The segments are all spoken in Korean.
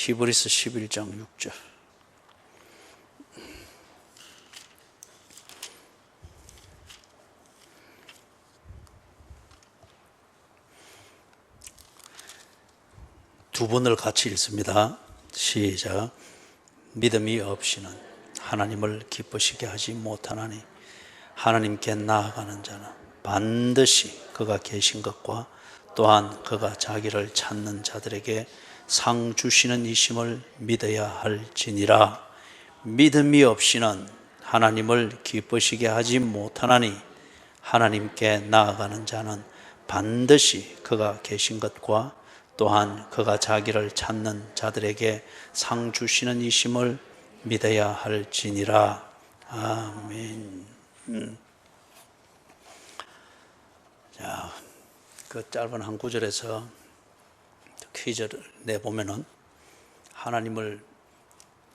히브리서 11장 6절. 두 번을 같이 읽습니다. 시작. 믿음이 없이는 하나님을 기쁘시게 하지 못하나니 하나님께 나아가는 자는 반드시 그가 계신 것과 또한 그가 자기를 찾는 자들에게 상 주시는 이심을 믿어야 할지니라. 믿음이 없이는 하나님을 기쁘시게 하지 못하나니 하나님께 나아가는 자는 반드시 그가 계신 것과 또한 그가 자기를 찾는 자들에게 상 주시는 이심을 믿어야 할지니라. 아멘. 자, 그 짧은 한 구절에서 퀴즈를 내보면은 하나님을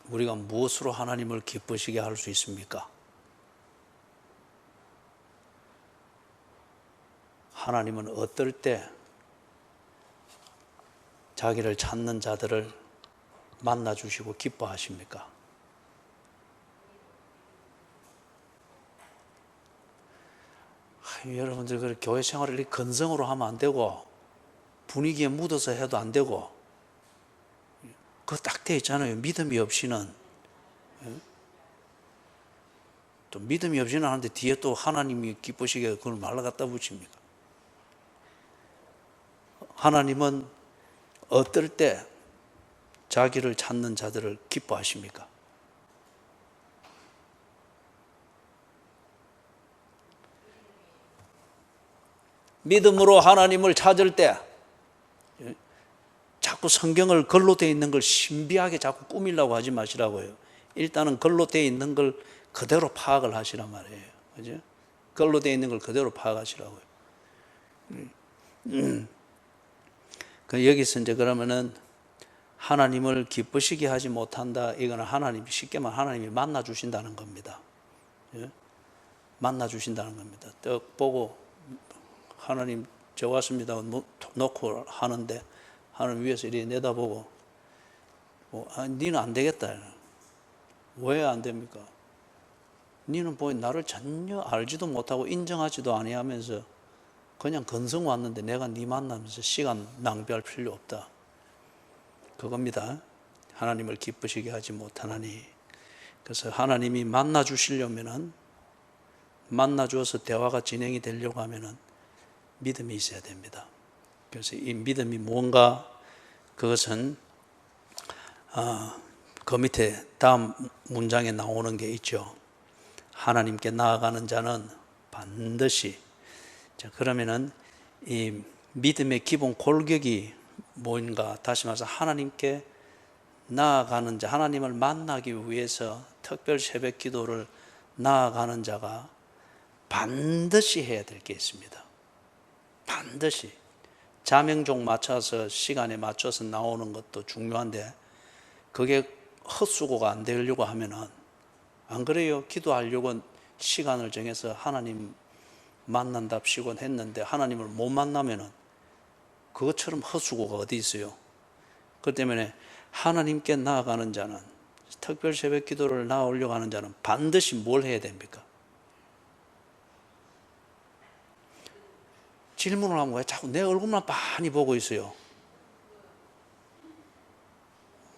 우리가 무엇으로 하나님을 기쁘시게 할 수 있습니까? 하나님은 어떨 때 자기를 찾는 자들을 만나 주시고 기뻐하십니까? 여러분들 그 교회 생활을 건성으로 하면 안 되고 분위기에 묻어서 해도 안 되고 그거 딱 돼 있잖아요. 믿음이 없이는 또 믿음이 없이는 하는데 뒤에 또 하나님이 기쁘시게 그걸 말로 갖다 붙입니까? 하나님은 어떨 때 자기를 찾는 자들을 기뻐하십니까? 믿음으로 하나님을 찾을 때 자꾸 성경을 글로 되어 있는 걸 신비하게 자꾸 꾸미려고 하지 마시라고요. 일단은 글로 되어 있는 걸 그대로 파악을 하시란 말이에요. 그죠? 글로 되어 있는 걸 그대로 파악하시라고요. 여기서 이제 그러면은 하나님을 기쁘시게 하지 못한다. 이거는 하나님이 쉽게 말하면 하나님이 만나 주신다는 겁니다. 만나 주신다는 겁니다. 떡 보고 하나님 저 왔습니다 놓고 하는데 하나님 위에서 이렇게 내다보고 니는 안 되겠다. 왜 안 됩니까? 니는 나를 전혀 알지도 못하고 인정하지도 아니하면서 그냥 건성 왔는데 내가 니 만나면서 시간 낭비할 필요 없다. 그겁니다. 하나님을 기쁘시게 하지 못하나니. 그래서 하나님이 만나 주시려면은 만나 주어서 대화가 진행이 되려고 하면은 믿음이 있어야 됩니다. 그래서 이 믿음이 뭔가 그것은 그 밑에 다음 문장에 나오는 게 있죠. 하나님께 나아가는 자는 반드시. 자, 그러면은 이 믿음의 기본 골격이 뭔가, 다시 말해서 하나님께 나아가는 자, 하나님을 만나기 위해서 특별 새벽 기도를 나아가는 자가 반드시 해야 될 게 있습니다. 반드시. 자명종 맞춰서 시간에 맞춰서 나오는 것도 중요한데 그게 헛수고가 안 되려고 하면은, 안 그래요? 기도하려고 시간을 정해서 하나님 만난답시고 했는데 하나님을 못 만나면은 그것처럼 헛수고가 어디 있어요? 그렇기 때문에 하나님께 나아가는 자는, 특별 새벽 기도를 나오려고 하는 자는 반드시 뭘 해야 됩니까? 질문을 하면 왜 자꾸 내 얼굴만 많이 보고 있어요?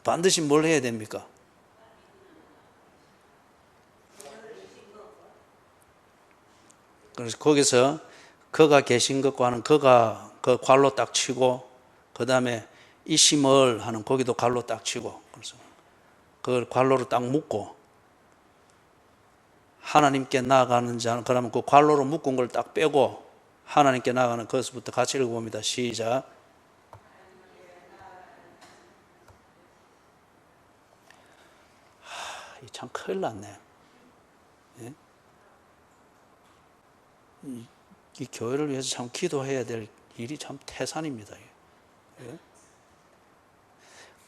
반드시 뭘 해야 됩니까? 그래서 거기서 그가 계신 것과 하는 그가 그 괄로 딱 치고, 그 다음에 이심을 하는 거기도 괄로 딱 치고, 그래서 그걸 괄로로 딱 묶고 하나님께 나아가는 자는, 그러면 그 괄로로 묶은 걸 딱 빼고 하나님께 나아가는 것부터 같이 읽어봅니다. 시작. 참 큰일 났네. 예? 이 교회를 위해서 참 기도해야 될 일이 참 태산입니다. 예?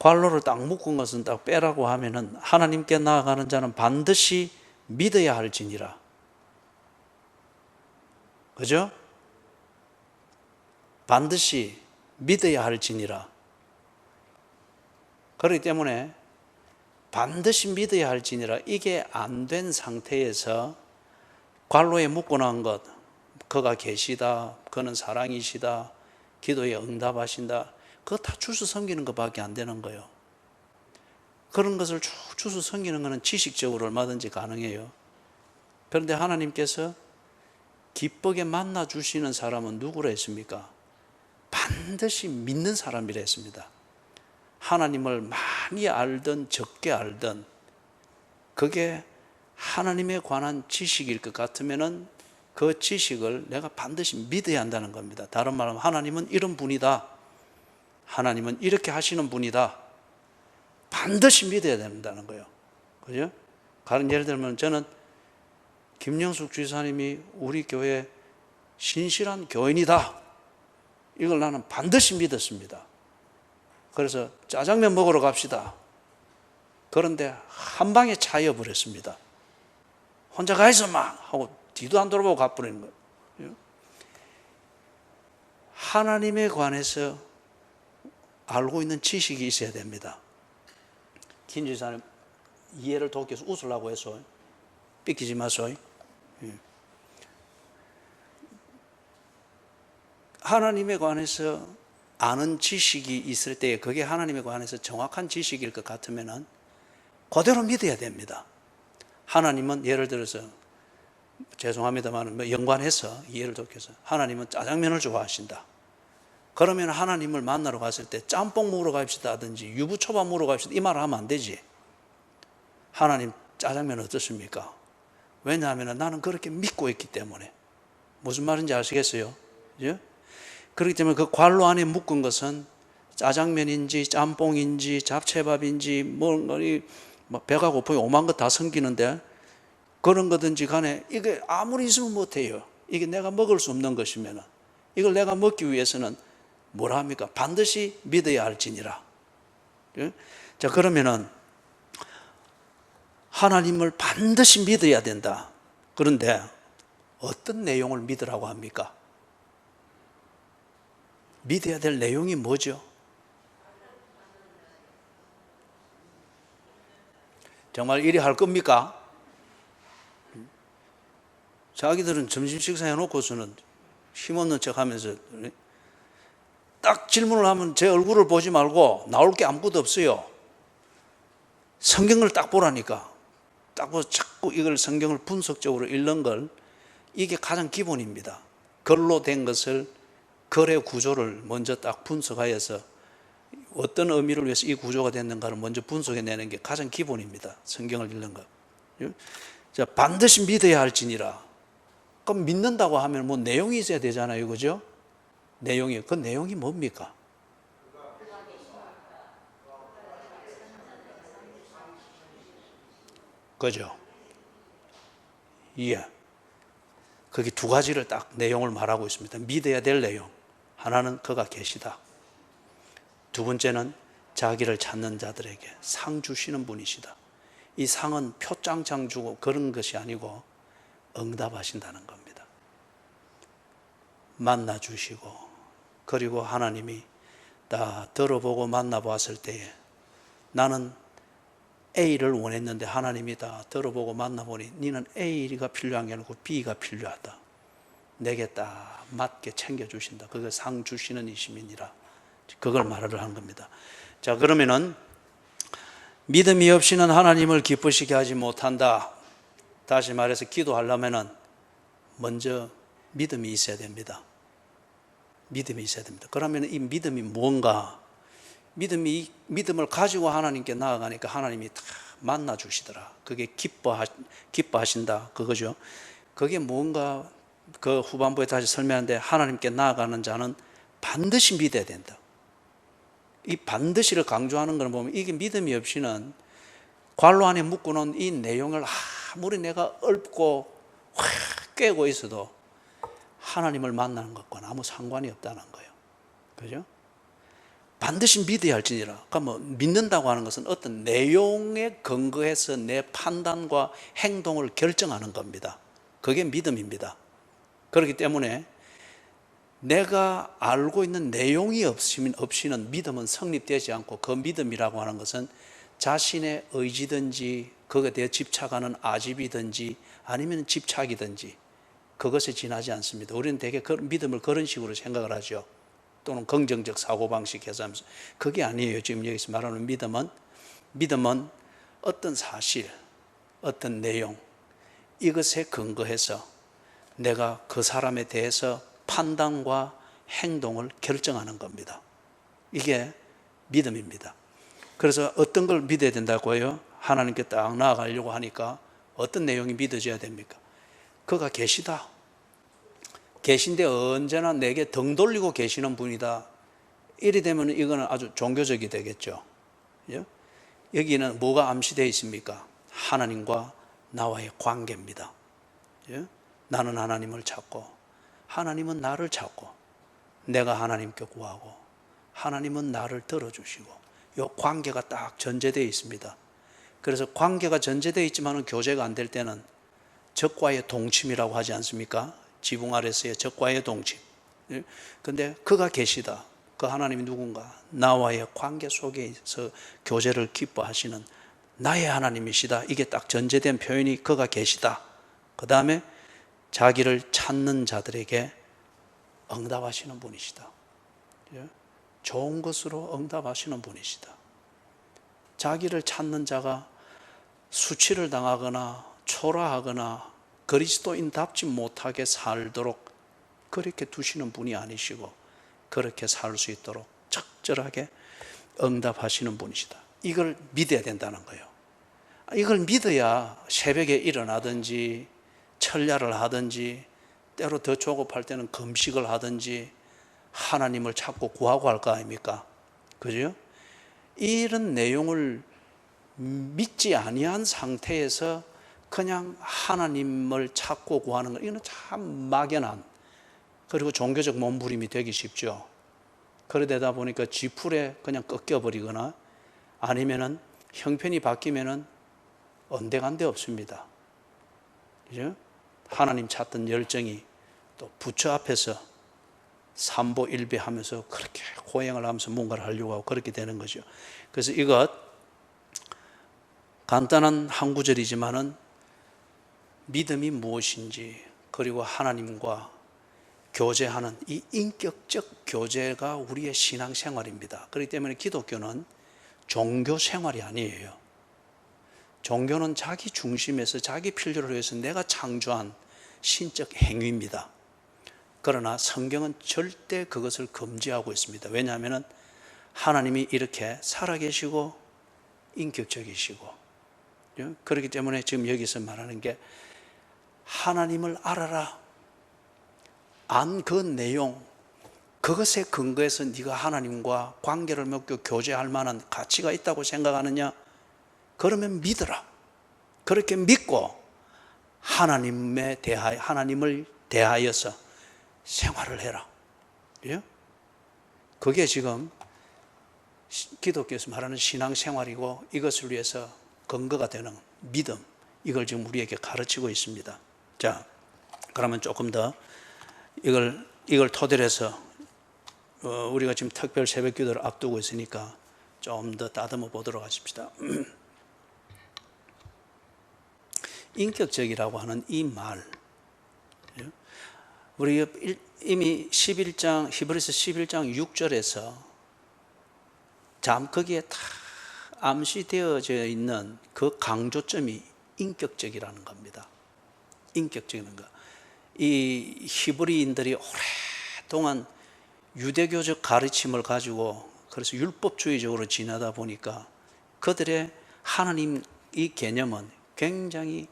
괄로를 딱 묶은 것은 딱 빼라고 하면은 하나님께 나아가는 자는 반드시 믿어야 할지니라. 그죠? 반드시 믿어야 할지니라. 그렇기 때문에 반드시 믿어야 할지니라. 이게 안 된 상태에서 관로에 묶어놓은 것, 그가 계시다, 그는 사랑이시다, 기도에 응답하신다, 그거 다 주스 섬기는 것밖에 안 되는 거예요. 그런 것을 쭉 주스 섬기는 것은 지식적으로 얼마든지 가능해요. 그런데 하나님께서 기쁘게 만나 주시는 사람은 누구라 했습니까? 반드시 믿는 사람이라 했습니다. 하나님을 많이 알든 적게 알든 그게 하나님에 관한 지식일 것 같으면은 그 지식을 내가 반드시 믿어야 한다는 겁니다. 다른 말로 하나님은 이런 분이다, 하나님은 이렇게 하시는 분이다, 반드시 믿어야 된다는 거예요. 그죠? 다른 예를 들면 저는 김영숙 주지사님이 우리 교회 신실한 교인이다, 이걸 나는 반드시 믿었습니다. 그래서 짜장면 먹으러 갑시다. 그런데 한 방에 차여 버렸습니다. 혼자 가 있어 막 하고 뒤도 안 돌아보고 가버리는 거예요. 하나님에 관해서 알고 있는 지식이 있어야 됩니다. 김 지사님 이해를 돕기 위해서 웃으려고 해서 삐끼지 마소이. 하나님에 관해서 아는 지식이 있을 때 그게 하나님에 관해서 정확한 지식일 것 같으면 그대로 믿어야 됩니다. 하나님은 예를 들어서 죄송합니다만 연관해서 이해를 돕기 위해서 하나님은 짜장면을 좋아하신다. 그러면 하나님을 만나러 갔을 때 짬뽕 먹으러 갑시다 하든지 유부초밥 먹으러 갑시다 이 말을 하면 안 되지. 하나님 짜장면 어떻습니까? 왜냐하면 나는 그렇게 믿고 있기 때문에. 무슨 말인지 아시겠어요? 그죠? 그렇기 때문에 그 관로 안에 묶은 것은 짜장면인지 짬뽕인지 잡채밥인지 뭐 배가 고프면 오만 것 다 섬기는데 그런 거든지 간에 이게 아무리 있으면 못해요. 이게 내가 먹을 수 없는 것이면 이걸 내가 먹기 위해서는 뭐라 합니까? 반드시 믿어야 할지니라. 자, 그러면은 하나님을 반드시 믿어야 된다. 그런데 어떤 내용을 믿으라고 합니까? 믿어야 될 내용이 뭐죠? 정말 이리 할 겁니까? 자기들은 점심 식사 해놓고서는 힘없는 척 하면서 딱 질문을 하면 제 얼굴을 보지 말고 나올 게 아무것도 없어요. 성경을 딱 보라니까. 딱 보고 자꾸 이걸 성경을 분석적으로 읽는 걸 이게 가장 기본입니다. 글로 된 것을 글의 구조를 먼저 딱 분석하여서 어떤 의미를 위해서 이 구조가 됐는가를 먼저 분석해내는 게 가장 기본입니다. 성경을 읽는 것. 자, 반드시 믿어야 할지니라. 그럼 믿는다고 하면 뭐 내용이 있어야 되잖아요. 그죠? 내용이, 그 내용이 뭡니까? 그죠? 예. 거기 두 가지를 딱 내용을 말하고 있습니다. 믿어야 될 내용. 하나는 그가 계시다. 두 번째는 자기를 찾는 자들에게 상 주시는 분이시다. 이 상은 표창장 주고 그런 것이 아니고 응답하신다는 겁니다. 만나 주시고 그리고 하나님이 다 들어보고 만나보았을 때에 나는 A를 원했는데 하나님이 다 들어보고 만나보니 너는 A가 필요한 게 아니고 B가 필요하다. 내게 딱 맞게 챙겨주신다. 그걸 상 주시는 이심이니라. 그걸 말을 하는 겁니다. 자, 그러면은 믿음이 없이는 하나님을 기쁘시게 하지 못한다. 다시 말해서 기도하려면은 먼저 믿음이 있어야 됩니다. 믿음이 있어야 됩니다. 그러면 이 믿음이 뭔가? 믿음을 가지고 하나님께 나아가니까 하나님이 다 만나 주시더라. 그게 기뻐하신다. 그거죠. 그게 뭔가 그 후반부에 다시 설명하는데 하나님께 나아가는 자는 반드시 믿어야 된다. 이 반드시를 강조하는 걸 보면 이게 믿음이 없이는 관로 안에 묶어놓은 이 내용을 아무리 내가 읊고 확 깨고 있어도 하나님을 만나는 것과는 아무 상관이 없다는 거예요. 그죠? 반드시 믿어야 할지니라. 그러니까 뭐 믿는다고 하는 것은 어떤 내용에 근거해서 내 판단과 행동을 결정하는 겁니다. 그게 믿음입니다. 그렇기 때문에 내가 알고 있는 내용이 없이는 믿음은 성립되지 않고, 그 믿음이라고 하는 것은 자신의 의지든지 그것에 대해 집착하는 아집이든지 아니면 집착이든지 그것에 지나지 않습니다. 우리는 대개 믿음을 그런 식으로 생각을 하죠. 또는 긍정적 사고방식 해서하면서. 그게 아니에요. 지금 여기서 말하는 믿음은 어떤 사실, 어떤 내용, 이것에 근거해서 내가 그 사람에 대해서 판단과 행동을 결정하는 겁니다. 이게 믿음입니다. 그래서 어떤 걸 믿어야 된다고 해요? 하나님께 딱 나아가려고 하니까 어떤 내용이 믿어져야 됩니까? 그가 계시다. 계신데 언제나 내게 등 돌리고 계시는 분이다. 이리 되면 이거는 아주 종교적이 되겠죠. 여기는 뭐가 암시되어 있습니까? 하나님과 나와의 관계입니다. 나는 하나님을 찾고 하나님은 나를 찾고 내가 하나님께 구하고 하나님은 나를 들어주시고, 이 관계가 딱 전제되어 있습니다. 그래서 관계가 전제되어 있지만 교제가 안 될 때는 적과의 동침이라고 하지 않습니까? 지붕 아래서의 적과의 동침. 근데 그가 계시다. 그 하나님이 누군가? 나와의 관계 속에서 교제를 기뻐하시는 나의 하나님이시다. 이게 딱 전제된 표현이 그가 계시다. 그 다음에 자기를 찾는 자들에게 응답하시는 분이시다. 좋은 것으로 응답하시는 분이시다. 자기를 찾는 자가 수치를 당하거나 초라하거나 그리스도인답지 못하게 살도록 그렇게 두시는 분이 아니시고, 그렇게 살 수 있도록 적절하게 응답하시는 분이시다. 이걸 믿어야 된다는 거예요. 이걸 믿어야 새벽에 일어나든지 철야를 하든지, 때로 더 조급할 때는 금식을 하든지 하나님을 찾고 구하고 할 거 아닙니까? 그죠? 이런 내용을 믿지 아니한 상태에서 그냥 하나님을 찾고 구하는 것, 이건 참 막연한, 그리고 종교적 몸부림이 되기 쉽죠. 그러다 보니까 지풀에 그냥 꺾여버리거나 아니면은 형편이 바뀌면은 언데간데 없습니다. 그죠? 하나님 찾던 열정이 또 부처 앞에서 삼보일비 하면서 그렇게 고행을 하면서 뭔가를 하려고 하고 그렇게 되는 거죠. 그래서 이것 간단한 한 구절이지만은 믿음이 무엇인지, 그리고 하나님과 교제하는 이 인격적 교제가 우리의 신앙생활입니다. 그렇기 때문에 기독교는 종교 생활이 아니에요. 종교는 자기 중심에서 자기 필요를 위해서 내가 창조한 신적 행위입니다. 그러나 성경은 절대 그것을 금지하고 있습니다. 왜냐하면 하나님이 이렇게 살아계시고 인격적이시고, 그렇기 때문에 지금 여기서 말하는 게 하나님을 알아라. 안 그 내용, 그것에 근거해서 네가 하나님과 관계를 맺고 교제할 만한 가치가 있다고 생각하느냐? 그러면 믿어라. 그렇게 믿고 하나님을 대하여서 생활을 해라. 그게 지금 기독교에서 말하는 신앙생활이고, 이것을 위해서 근거가 되는 믿음, 이걸 지금 우리에게 가르치고 있습니다. 자, 그러면 조금 더 이걸 토대로 해서 우리가 지금 특별 새벽 기도를 앞두고 있으니까 좀 더 다듬어 보도록 하십시다. 인격적이라고 하는 이 말, 우리 이미 11장, 히브리서 11장 6절에서 거기에 다 암시되어져 있는 그 강조점이 인격적이라는 겁니다. 인격적인 거. 이 히브리인들이 오랫동안 유대교적 가르침을 가지고, 그래서 율법주의적으로 지나다 보니까 그들의 하나님 이 개념은 굉장히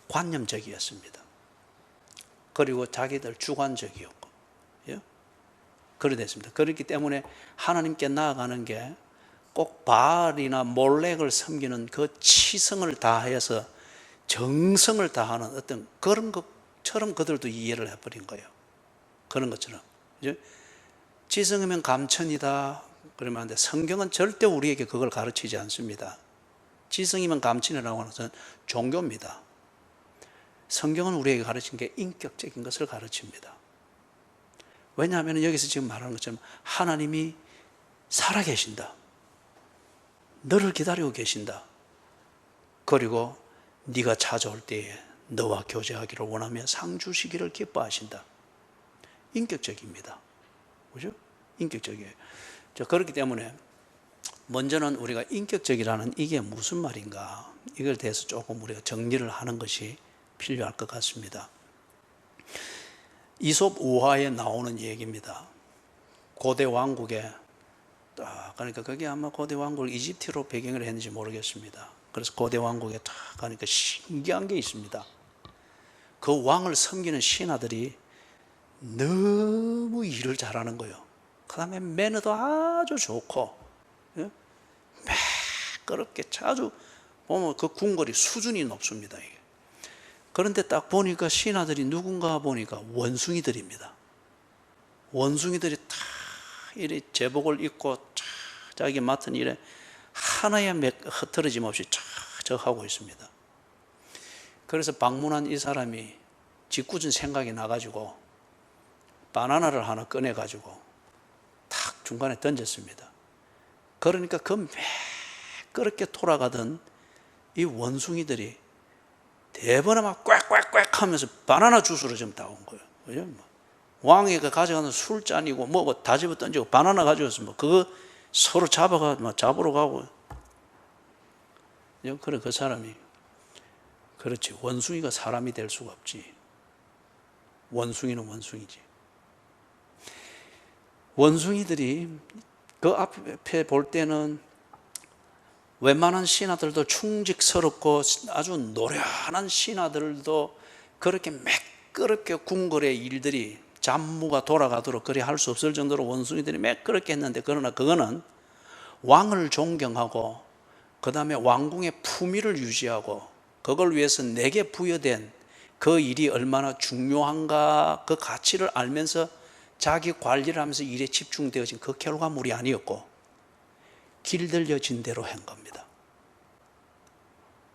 관념적이었습니다. 그리고 자기들 주관적이었고, 그래 됐습니다. 그렇기 때문에 하나님께 나아가는 게 꼭 바알이나 몰렉을 섬기는 그 치성을 다해서 정성을 다하는 어떤 그런 것처럼 그들도 이해를 해버린 거예요. 그런 것처럼. 지성이면 감천이다 그러면 안 돼. 성경은 절대 우리에게 그걸 가르치지 않습니다. 지성이면 감천이라고 하는 것은 종교입니다. 성경은 우리에게 가르친 게 인격적인 것을 가르칩니다. 왜냐하면 여기서 지금 말하는 것처럼 하나님이 살아계신다. 너를 기다리고 계신다. 그리고 네가 찾아올 때에 너와 교제하기를 원하며 상 주시기를 기뻐하신다. 인격적입니다. 그죠? 인격적이에요. 자, 그렇기 때문에 먼저는 우리가 인격적이라는 이게 무슨 말인가, 이걸 대해서 조금 우리가 정리를 하는 것이 필요할 것 같습니다. 이솝 우화에 나오는 얘기입니다. 고대 왕국에, 그러니까 그게 아마 고대 왕국을 이집트로 배경을 했는지 모르겠습니다. 그래서 고대 왕국에 딱 가니까 신기한 게 있습니다. 그 왕을 섬기는 신하들이 너무 일을 잘하는 거예요. 그 다음에 매너도 아주 좋고, 예? 매끄럽게 아주 보면 그 궁궐이 수준이 높습니다. 이게. 그런데 딱 보니까 신하들이 누군가 보니까 원숭이들입니다. 원숭이들이 다 이래 제복을 입고 자기 맡은 일에 하나의 흐트러짐 없이 쫙 하고 있습니다. 그래서 방문한 이 사람이 짓궂은 생각이 나가지고 바나나를 하나 꺼내가지고 탁 중간에 던졌습니다. 그러니까 그 매끄럽게 돌아가던 이 원숭이들이 대번에 막 꽥꽥꽥 하면서 바나나 주스로 좀 따온 거예요. 그죠? 왕이 가져가는 술잔이고 뭐 다 집어 던지고 바나나 가져왔어. 뭐 그거 서로 잡으러 가고. 그래, 그 사람이, 그렇지, 원숭이가 사람이 될 수가 없지. 원숭이는 원숭이지. 원숭이들이 그 앞에 볼 때는 웬만한 신하들도 충직스럽고 아주 노련한 신하들도 그렇게 매끄럽게 궁궐의 일들이 잡무가 돌아가도록 그리 할 수 없을 정도로 원숭이들이 매끄럽게 했는데, 그러나 그거는 왕을 존경하고 그 다음에 왕궁의 품위를 유지하고 그걸 위해서 내게 부여된 그 일이 얼마나 중요한가, 그 가치를 알면서 자기 관리를 하면서 일에 집중되어진 그 결과물이 아니었고 길들여진 대로 한 겁니다.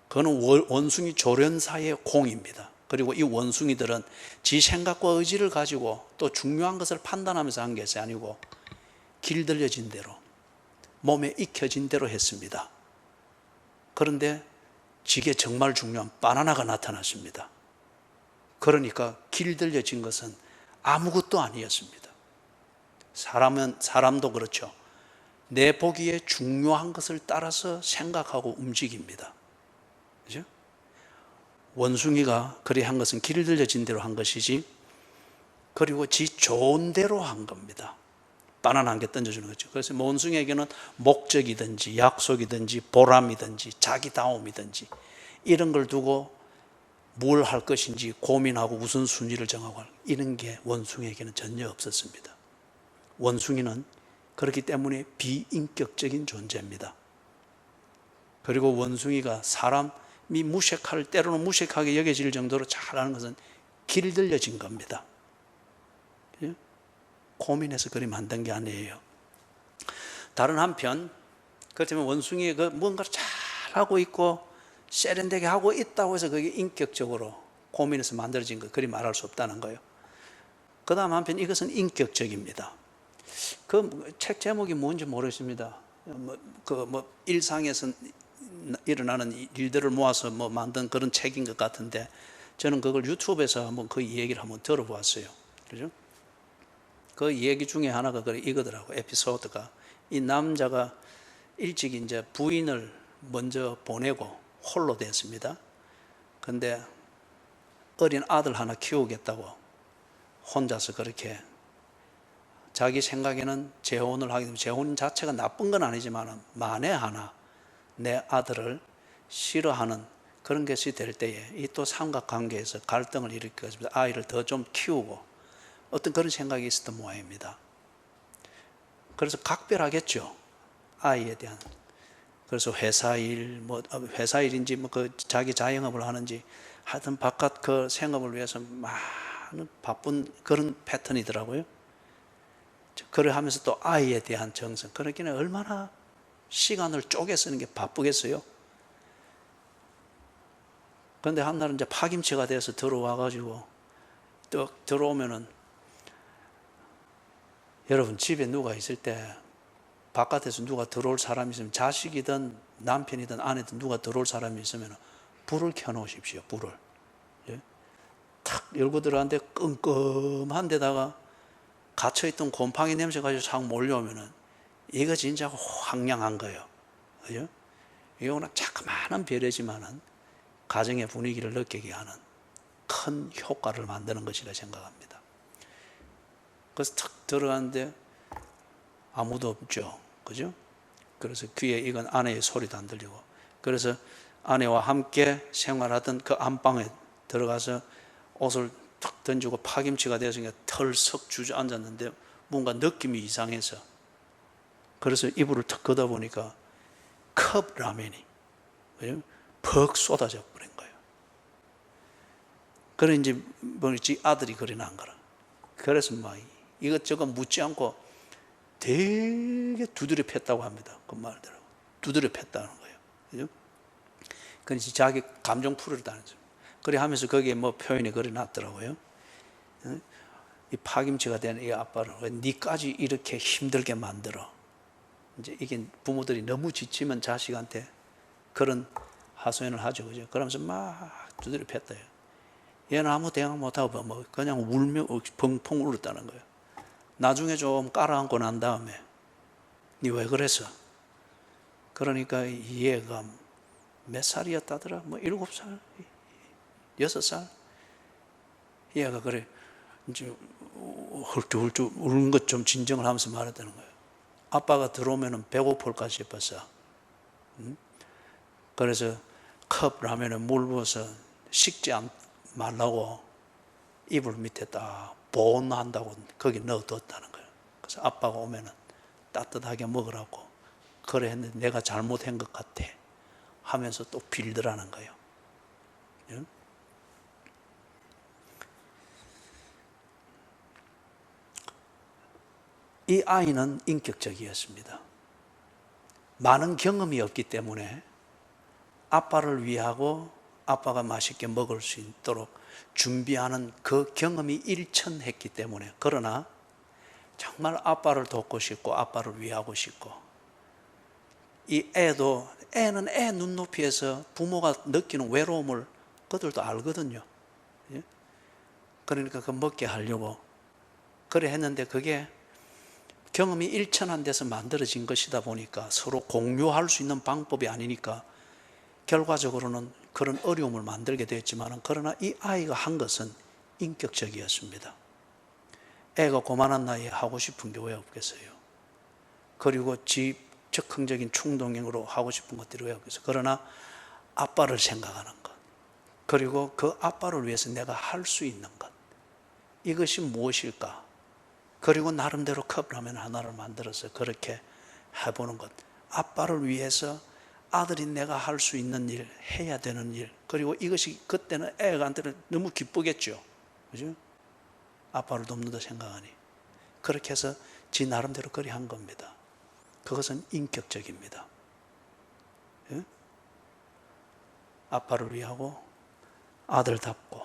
그거는 원숭이 조련사의 공입니다. 그리고 이 원숭이들은 지 생각과 의지를 가지고 또 중요한 것을 판단하면서 한 것이 아니고 길들여진 대로, 몸에 익혀진 대로 했습니다. 그런데 지게 정말 중요한 바나나가 나타났습니다. 그러니까 길들여진 것은 아무것도 아니었습니다. 사람도 그렇죠. 내 보기에 중요한 것을 따라서 생각하고 움직입니다. 그죠? 원숭이가 그리 한 것은 길들여진 대로 한 것이지, 그리고 지 좋은 대로 한 겁니다. 바나나 한 개 던져주는 거죠. 그래서 원숭이에게는 목적이든지 약속이든지 보람이든지 자기다움이든지 이런 걸 두고 뭘 할 것인지 고민하고 우선순위를 정하고 이런 게 원숭이에게는 전혀 없었습니다. 원숭이는 그렇기 때문에 비인격적인 존재입니다. 그리고 원숭이가 사람이 때로는 무식하게 여겨질 정도로 잘하는 것은 길들여진 겁니다. 고민해서 그리 만든 게 아니에요. 다른 한편, 그렇다면 원숭이가 뭔가를 잘하고 있고 세련되게 하고 있다고 해서 그게 인격적으로 고민해서 만들어진 거, 그리 말할 수 없다는 거예요. 그 다음 한편, 이것은 인격적입니다. 그 책 제목이 뭔지 모르겠습니다. 일상에서 일어나는 일들을 모아서 만든 그런 책인 것 같은데, 저는 그걸 유튜브에서 한번 그 얘기를 한번 들어보았어요. 그죠? 그 얘기 중에 하나가 이거더라고. 에피소드가, 이 남자가 일찍 이제 부인을 먼저 보내고 홀로 됐습니다. 근데 어린 아들 하나 키우겠다고 혼자서 그렇게 자기 생각에는 재혼을 하게 되면, 재혼 자체가 나쁜 건 아니지만 만에 하나 내 아들을 싫어하는 그런 것이 될 때에 이 또 삼각관계에서 갈등을 일으켜서 아이를 더 좀 키우고 어떤 그런 생각이 있었던 모양입니다. 그래서 각별하겠죠, 아이에 대한. 그래서 회사 일인지 그 자기 자영업을 하는지 하여튼 바깥 그 생업을 위해서 많은 바쁜 그런 패턴이더라고요. 그래 하면서 또 아이에 대한 정성, 그러기는 얼마나 시간을 쪼개 쓰는 게 바쁘겠어요. 그런데 한날은 이제 파김치가 돼서 들어와가지고 또 들어오면은 여러분, 집에 누가 있을 때 바깥에서 누가 들어올 사람이 있으면, 자식이든 남편이든 아내든 누가 들어올 사람이 있으면 불을 켜놓으십시오. 불을. 예? 탁 열고 들어가는데 끔끔한 데다가 갇혀있던 곰팡이 냄새 가지고 싹 몰려오면은 이거 진짜 황량한 거예요. 그죠? 이거는 자그마한 배려지만은 가정의 분위기를 느끼게 하는 큰 효과를 만드는 것이라 생각합니다. 그래서 탁 들어가는데 아무도 없죠. 그죠? 그래서 귀에 이건 아내의 소리도 안 들리고, 그래서 아내와 함께 생활하던 그 안방에 들어가서 옷을 탁 던지고 파김치가 되어서 털썩 주저앉았는데 뭔가 느낌이 이상해서, 그래서 이불을 탁 걷어보니까 컵 라면이 퍽 쏟아져 버린 거예요. 그래 이제 뭐지, 아들이 그리 난 거라. 그래서 막 이것저것 묻지 않고 되게 두드려 팼다고 합니다. 그 말대로 두드려 팼다는 거예요. 그죠? 그래서 자기 감정 풀으려다는 거죠. 그래 하면서 거기에 뭐 표현이 그래 놨더라고요. 이 파김치가 된 이 아빠를 왜 니까지 이렇게 힘들게 만들어? 이제 이게 부모들이 너무 지치면 자식한테 그런 하소연을 하죠. 그죠? 그러면서 막 두드려 팼다요. 얘는 아무 대응 못하고 뭐 그냥 울며 펑펑 울었다는 거예요. 나중에 좀 깔아앉고 난 다음에 니 왜 그랬어? 그러니까 이 애가 몇 살이었다더라? 뭐 7살? 6살? 얘가 그래 이제 헐쭉헐쭉 우는 것 좀 진정을 하면서 말했다는 거예요. 아빠가 들어오면 배고플까 싶었어. 그래서 컵 라면에 물 부어서 식지 말라고 이불 밑에 딱 보온한다고 거기 넣어뒀다는 거예요. 그래서 아빠가 오면 따뜻하게 먹으라고 그래 했는데 내가 잘못한 것 같아 하면서 또 빌더라는 거예요. 이 아이는 인격적이었습니다. 많은 경험이 없기 때문에 아빠를 위하고 아빠가 맛있게 먹을 수 있도록 준비하는 그 경험이 일천했기 때문에, 그러나 정말 아빠를 돕고 싶고 아빠를 위하고 싶고, 이 애는 애 눈높이에서 부모가 느끼는 외로움을 그들도 알거든요. 그러니까 그 먹게 하려고 그래 했는데 그게 경험이 일천한 데서 만들어진 것이다 보니까 서로 공유할 수 있는 방법이 아니니까 결과적으로는 그런 어려움을 만들게 됐지만, 그러나 이 아이가 한 것은 인격적이었습니다. 애가 고만한 나이에 하고 싶은 게 왜 없겠어요? 그리고 즉흥적인 충동으로 하고 싶은 것들이 왜 없겠어요? 그러나 아빠를 생각하는 것, 그리고 그 아빠를 위해서 내가 할 수 있는 것, 이것이 무엇일까? 그리고 나름대로 컵라면 하나를 만들어서 그렇게 해보는 것, 아빠를 위해서 아들인 내가 할 수 있는 일, 해야 되는 일, 그리고 이것이 그때는 애한테는 너무 기쁘겠죠. 그죠? 아빠를 돕는다 생각하니. 그렇게 해서 지 나름대로 그리 한 겁니다. 그것은 인격적입니다. 예? 아빠를 위하고 아들답고,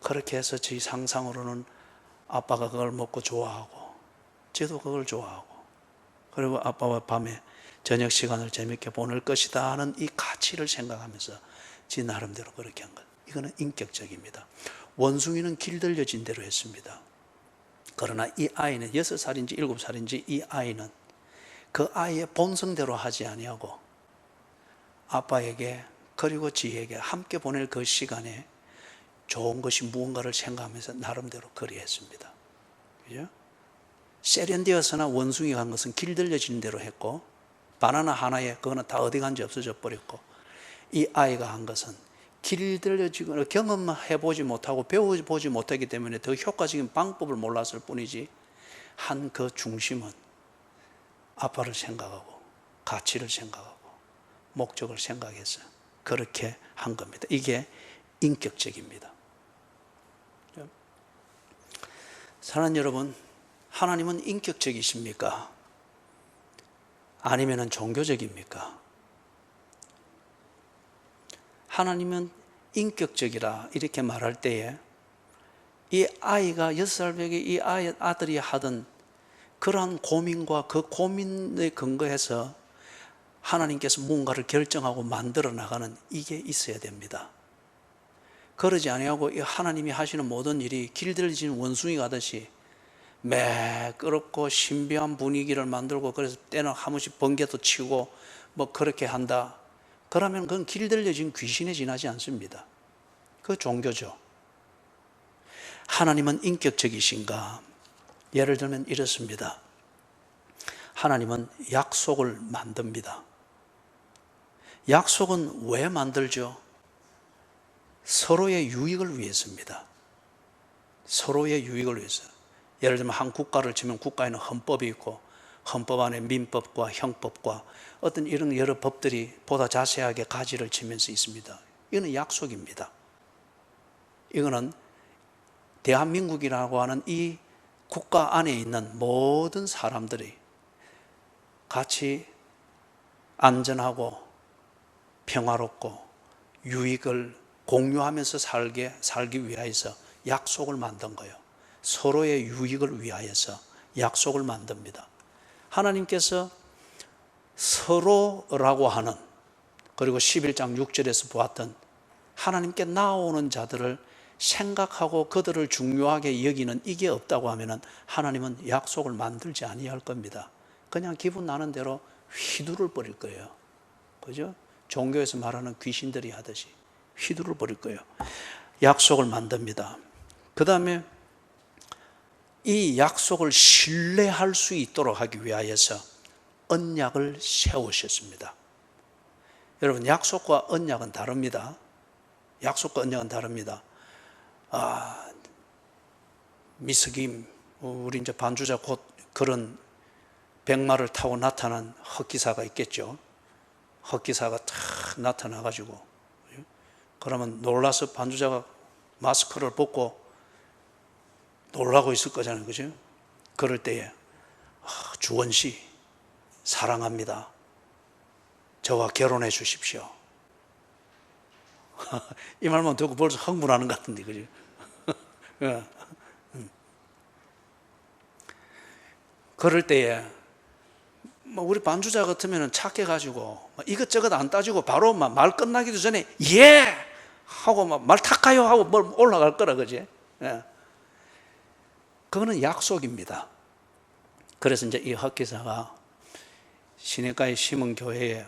그렇게 해서 지 상상으로는 아빠가 그걸 먹고 좋아하고 저도 그걸 좋아하고, 그리고 아빠와 밤에 저녁 시간을 재밌게 보낼 것이다 하는 이 가치를 생각하면서 지 나름대로 그렇게 한 것, 이거는 인격적입니다. 원숭이는 길들여진 대로 했습니다. 그러나 이 아이는 6살인지 7살인지 이 아이는 그 아이의 본성대로 하지 아니하고 아빠에게 그리고 지에게 함께 보낼 그 시간에 좋은 것이 무언가를 생각하면서 나름대로 그리했습니다. 그죠? 세련되어서나 원숭이가 한 것은 길들여진 대로 했고, 바나나 하나에 그거는 다 어디 간지 없어져 버렸고, 이 아이가 한 것은 길들여지거나 경험해보지 못하고 배워보지 못하기 때문에 더 효과적인 방법을 몰랐을 뿐이지, 한 그 중심은 아빠를 생각하고 가치를 생각하고 목적을 생각해서 그렇게 한 겁니다. 이게 인격적입니다. 사랑하는 여러분, 하나님은 인격적이십니까? 아니면 종교적입니까? 하나님은 인격적이라 이렇게 말할 때에 이 아이가 6살벽에 이 아들이 하던 그러한 고민과 그 고민에 근거해서 하나님께서 뭔가를 결정하고 만들어 나가는 이게 있어야 됩니다. 그러지 아니하고 하나님이 하시는 모든 일이 길들여진 원숭이 가듯이 매끄럽고 신비한 분위기를 만들고, 그래서 때는 한 번씩 번개도 치고 뭐 그렇게 한다. 그러면 그건 길들여진 귀신에 지나지 않습니다. 그 종교죠. 하나님은 인격적이신가? 예를 들면 이렇습니다. 하나님은 약속을 만듭니다. 약속은 왜 만들죠? 서로의 유익을 위해서입니다. 서로의 유익을 위해서. 예를 들면 한 국가를 치면 국가에는 헌법이 있고, 헌법 안에 민법과 형법과 어떤 이런 여러 법들이 보다 자세하게 가지를 치면서 있습니다. 이거는 약속입니다. 이거는 대한민국이라고 하는 이 국가 안에 있는 모든 사람들이 같이 안전하고 평화롭고 유익을 공유하면서 살기 위하여서 약속을 만든 거예요. 서로의 유익을 위하여서 약속을 만듭니다. 하나님께서 서로라고 하는, 그리고 11장 6절에서 보았던 하나님께 나오는 자들을 생각하고 그들을 중요하게 여기는 이게 없다고 하면 하나님은 약속을 만들지 아니할 겁니다. 그냥 기분 나는 대로 휘두를 버릴 거예요. 그죠? 종교에서 말하는 귀신들이 하듯이 휘두를 버릴 거예요. 약속을 만듭니다. 그 다음에 이 약속을 신뢰할 수 있도록 하기 위하여서 언약을 세우셨습니다. 여러분, 약속과 언약은 다릅니다. 약속과 언약은 다릅니다. 미스김, 우리 이제 반주자 곧 그런 백마를 타고 나타난 흑기사가 있겠죠. 흑기사가 탁 나타나가지고, 그러면 놀라서 반주자가 마스크를 벗고 놀라고 있을 거잖아요. 그죠? 그럴 때에, 주원씨, 사랑합니다. 저와 결혼해 주십시오. 이 말만 듣고 벌써 흥분하는 것 같은데, 그죠? 그럴 때에, 우리 반주자 같으면 착해가지고, 이것저것 안 따지고 바로 말 끝나기도 전에, 예! 하고 말 탁가요! 하고 뭘 올라갈 거라, 그지? 예. 그거는 약속입니다. 그래서 이제 이 흑기사가 시냇가에 심은 교회에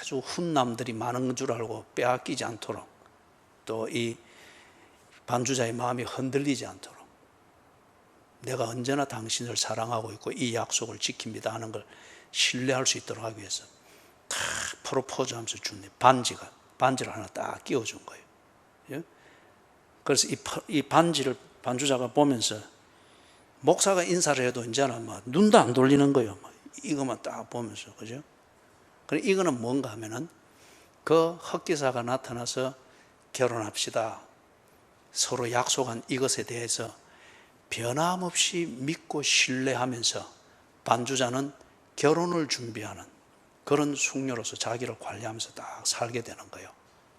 아주 훈남들이 많은 줄 알고 빼앗기지 않도록, 또 이 반주자의 마음이 흔들리지 않도록, 내가 언제나 당신을 사랑하고 있고 이 약속을 지킵니다 하는 걸 신뢰할 수 있도록 하기 위해서 다 프로포즈 하면서 준 반지를 하나 딱 끼워준 거예요. 그래서 이 반지를 반주자가 보면서, 목사가 인사를 해도 이제는 눈도 안 돌리는 거예요. 이것만 딱 보면서, 그죠? 그래, 이거는 뭔가 하면은 그 흑기사가 나타나서 결혼합시다, 서로 약속한 이것에 대해서 변함없이 믿고 신뢰하면서 반주자는 결혼을 준비하는 그런 숙녀로서 자기를 관리하면서 딱 살게 되는 거예요.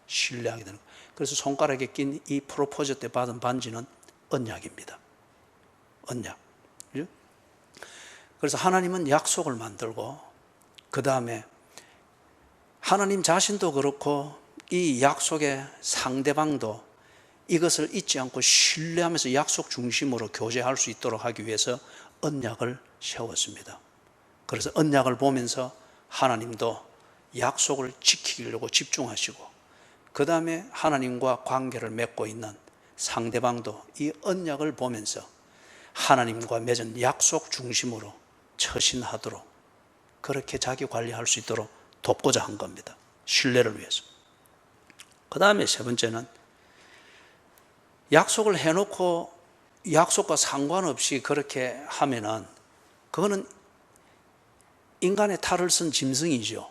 신뢰하게 되는 거예요. 그래서 손가락에 낀 이 프로포즈 때 받은 반지는 언약입니다. 언약. 그죠? 그래서 하나님은 약속을 만들고, 그 다음에 하나님 자신도 그렇고 이 약속의 상대방도 이것을 잊지 않고 신뢰하면서 약속 중심으로 교제할 수 있도록 하기 위해서 언약을 세웠습니다. 그래서 언약을 보면서 하나님도 약속을 지키려고 집중하시고, 그 다음에 하나님과 관계를 맺고 있는 상대방도 이 언약을 보면서 하나님과 맺은 약속 중심으로 처신하도록, 그렇게 자기 관리할 수 있도록 돕고자 한 겁니다. 신뢰를 위해서. 그 다음에 세 번째는, 약속을 해놓고 약속과 상관없이 그렇게 하면은 그거는 인간의 탈을 쓴 짐승이죠.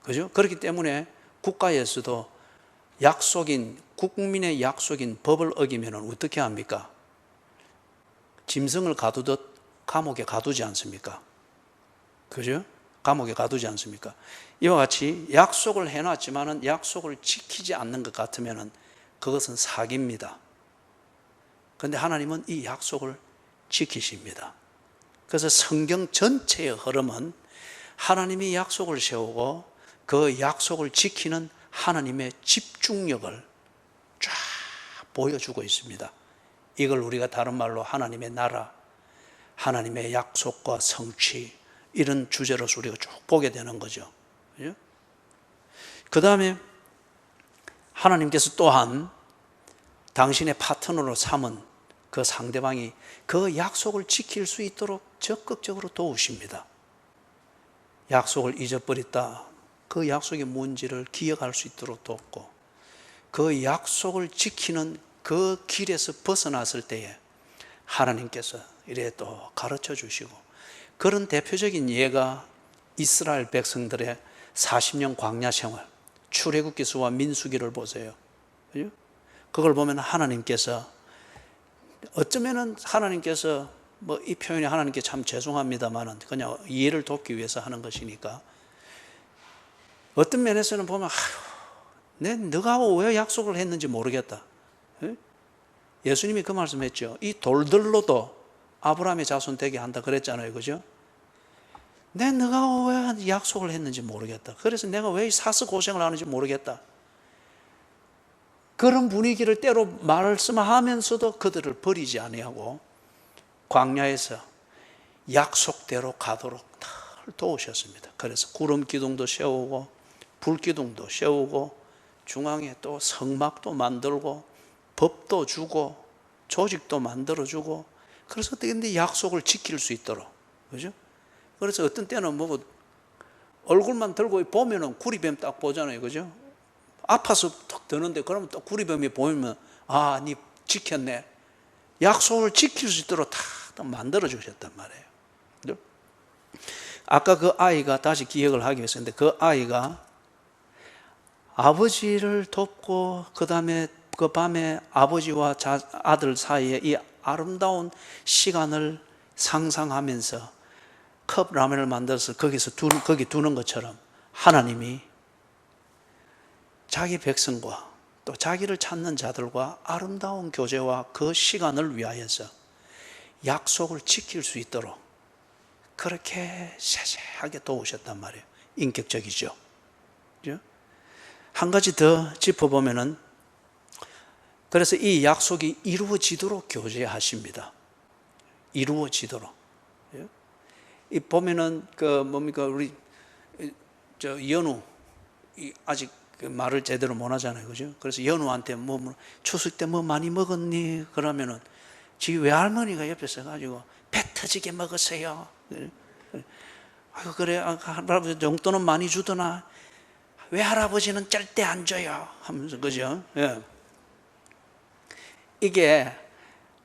그죠? 그렇기 때문에 국가에서도 국민의 약속인 법을 어기면 어떻게 합니까? 짐승을 가두듯 감옥에 가두지 않습니까? 그죠? 감옥에 가두지 않습니까? 이와 같이 약속을 해놨지만은 약속을 지키지 않는 것 같으면은 그것은 사기입니다. 그런데 하나님은 이 약속을 지키십니다. 그래서 성경 전체의 흐름은 하나님이 약속을 세우고 그 약속을 지키는 하나님의 집중력을 쫙 보여주고 있습니다. 이걸 우리가 다른 말로 하나님의 나라, 하나님의 약속과 성취, 이런 주제로서 우리가 쭉 보게 되는 거죠. 그 다음에 하나님께서 또한 당신의 파트너로 삼은 그 상대방이 그 약속을 지킬 수 있도록 적극적으로 도우십니다. 약속을 잊어버렸다, 그 약속이 뭔지를 기억할 수 있도록 돕고, 그 약속을 지키는 그 길에서 벗어났을 때에 하나님께서 이래 또 가르쳐 주시고, 그런 대표적인 예가 이스라엘 백성들의 40년 광야 생활, 출애굽기서와 민수기를 보세요. 그걸 보면 하나님께서 어쩌면은 하나님께서 뭐 이 표현이 하나님께 참 죄송합니다만은 그냥 이해를 돕기 위해서 하는 것이니까, 어떤 면에서는 보면 너가 왜 약속을 했는지 모르겠다. 예수님이 그 말씀했죠. 이 돌들로도 아브라함의 자손 되게 한다 그랬잖아요, 그죠? 너가 왜 약속을 했는지 모르겠다. 그래서 내가 왜 사스 고생을 하는지 모르겠다. 그런 분위기를 때로 말씀하면서도 그들을 버리지 아니하고 광야에서 약속대로 가도록 늘 도우셨습니다. 그래서 구름 기둥도 세우고 불 기둥도 세우고 중앙에 또 성막도 만들고 법도 주고 조직도 만들어주고, 그래서 어떻게 약속을 지킬 수 있도록, 그죠? 그래서 어떤 때는 뭐 얼굴만 들고 보면은 구리뱀 딱 보잖아요, 그죠? 아파서 턱 드는데 그러면 또 구리뱀이 보이면 니 지켰네. 약속을 지킬 수 있도록 다 만들어 주셨단 말이에요. 아까 그 아이가 다시 기억을 하기 위해서 했는데, 그 아이가 아버지를 돕고 그 다음에 그 밤에 아버지와 아들 사이에 이 아름다운 시간을 상상하면서 컵 라면을 만들어서 거기 두는 것처럼 하나님이 자기 백성과 또 자기를 찾는 자들과 아름다운 교제와 그 시간을 위하여서 약속을 지킬 수 있도록 그렇게 세세하게 도우셨단 말이에요. 인격적이죠. 한 가지 더 짚어보면은, 그래서 이 약속이 이루어지도록 교제하십니다. 이루어지도록. 이 보면은 우리 연우 아직 말을 제대로 못 하잖아요, 그죠? 그래서 연우한테 추석 때 뭐 많이 먹었니? 그러면은 지 외할머니가 옆에 서가지고 배 터지게 먹었어요. 아이고 그래, 할아버지 용돈은 많이 주더나? 외할아버지는 절대 안 줘요. 하면서, 그죠? 예. 이게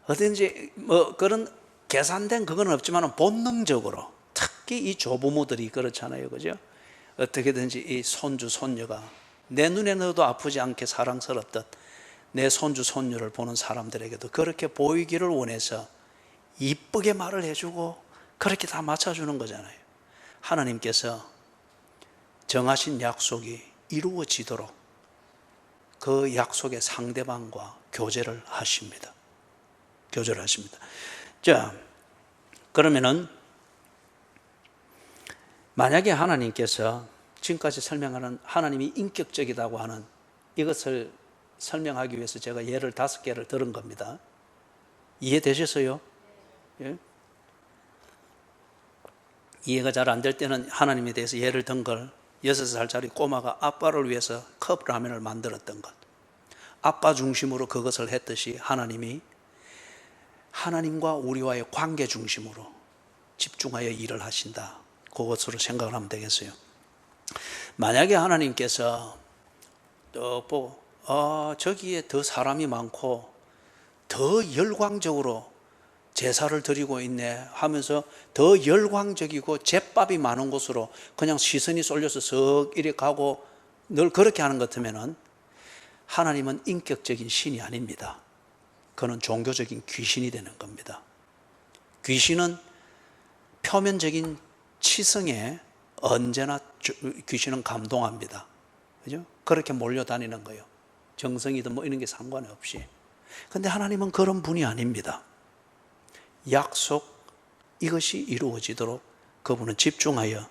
어딘지 그런 계산된 그건 없지만 본능적으로, 특히 이 조부모들이 그렇잖아요, 그죠? 어떻게든지 이 손주 손녀가 내 눈에 넣어도 아프지 않게 사랑스럽듯 내 손주 손녀를 보는 사람들에게도 그렇게 보이기를 원해서 이쁘게 말을 해주고 그렇게 다 맞춰주는 거잖아요. 하나님께서 정하신 약속이 이루어지도록 그 약속의 상대방과 교제를 하십니다. 교제를 하십니다. 자, 그러면은 만약에 하나님께서 지금까지 설명하는 하나님이 인격적이라고 하는 이것을 설명하기 위해서 제가 예를 5개를 들은 겁니다. 이해되셨어요? 예? 이해가 잘 안 될 때는 하나님에 대해서 예를 든 걸, 6살짜리 꼬마가 아빠를 위해서 컵 라면을 만들었던 것, 아빠 중심으로 그것을 했듯이 하나님이 하나님과 우리와의 관계 중심으로 집중하여 일을 하신다. 그것으로 생각을 하면 되겠어요. 만약에 하나님께서 또 보고 저기에 더 사람이 많고 더 열광적으로 제사를 드리고 있네 하면서 더 열광적이고 제밥이 많은 곳으로 그냥 시선이 쏠려서 석 이리 가고 늘 그렇게 하는 것 같으면 하나님은 인격적인 신이 아닙니다. 그는 종교적인 귀신이 되는 겁니다. 귀신은 표면적인 치성에 언제나 귀신은 감동합니다. 그죠? 그렇게 몰려다니는 거예요. 정성이든 뭐 이런 게 상관이 없이. 근데 하나님은 그런 분이 아닙니다. 약속, 이것이 이루어지도록 그분은 집중하여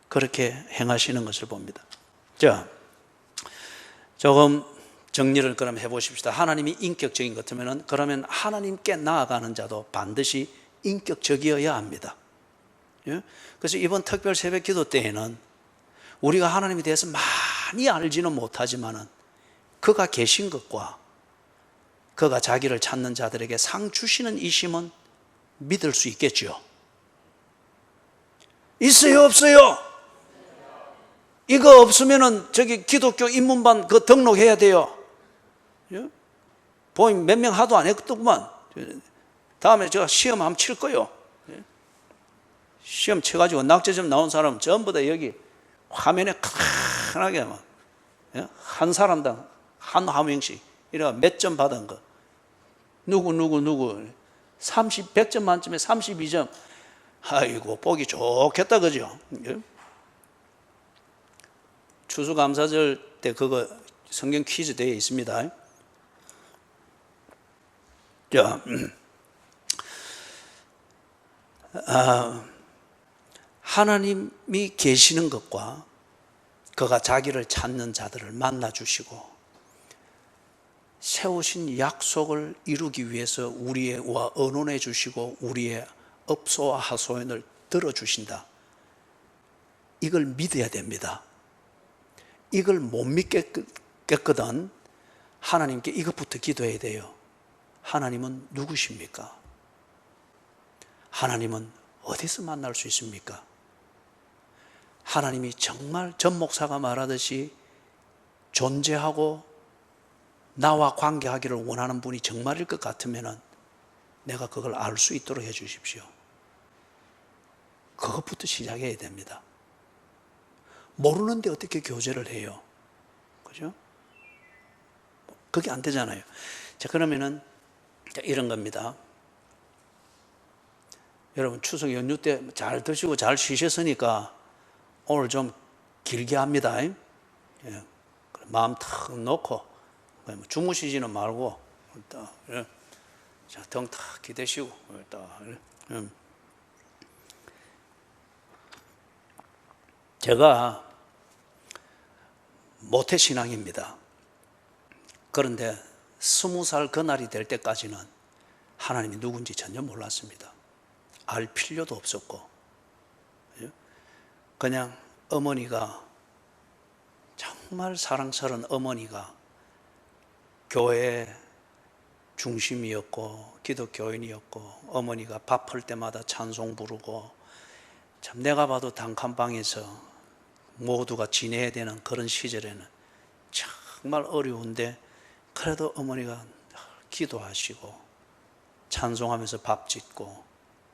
그렇게 행하시는 것을 봅니다. 자, 조금 정리를 그럼 해보십시다. 하나님이 인격적인 것 같으면 그러면 하나님께 나아가는 자도 반드시 인격적이어야 합니다. 예? 그래서 이번 특별 새벽 기도 때에는 우리가 하나님에 대해서 많이 알지는 못하지만은 그가 계신 것과 그가 자기를 찾는 자들에게 상 주시는 이심은 믿을 수 있겠죠. 있어요, 없어요? 이거 없으면은 저기 기독교 입문반 그 등록해야 돼요. 예? 보임 몇 명 하도 안 했더구만. 다음에 제가 시험 한번 칠 거요. 예? 시험 쳐가지고 낙제점 나온 사람 전부 다 여기 화면에 크게 막, 예? 한 사람당 한 화명씩 이래가 몇 점 받은 거. 누구 100점 만점에 32점. 아이고 보기 좋겠다 그죠? 예? 추수감사절 때 그거 성경 퀴즈 되어 있습니다. 자, 하나님이 계시는 것과 그가 자기를 찾는 자들을 만나주시고 세우신 약속을 이루기 위해서 우리와 언론해 주시고 우리의 업소와 하소연을 들어주신다. 이걸 믿어야 됩니다. 이걸 못 믿겠거든 하나님께 이것부터 기도해야 돼요. 하나님은 누구십니까? 하나님은 어디서 만날 수 있습니까? 하나님이 정말 전 목사가 말하듯이 존재하고 나와 관계하기를 원하는 분이 정말일 것 같으면 내가 그걸 알 수 있도록 해 주십시오. 그것부터 시작해야 됩니다. 모르는데 어떻게 교제를 해요? 그죠? 그게 안 되잖아요. 자, 그러면은 이런 겁니다. 여러분 추석 연휴 때 잘 드시고 잘 쉬셨으니까 오늘 좀 길게 합니다. 예. 마음 탁 놓고 주무시지는 말고 예. 자, 등 탁 기대시고 예. 제가 모태신앙입니다. 그런데 20살 그날이 될 때까지는 하나님이 누군지 전혀 몰랐습니다. 알 필요도 없었고 그냥 어머니가 정말 사랑스러운 어머니가 교회 중심이었고 기독교인이었고 어머니가 밥할 때마다 찬송 부르고 참 내가 봐도 단칸방에서 모두가 지내야 되는 그런 시절에는 정말 어려운데 그래도 어머니가 기도하시고 찬송하면서 밥 짓고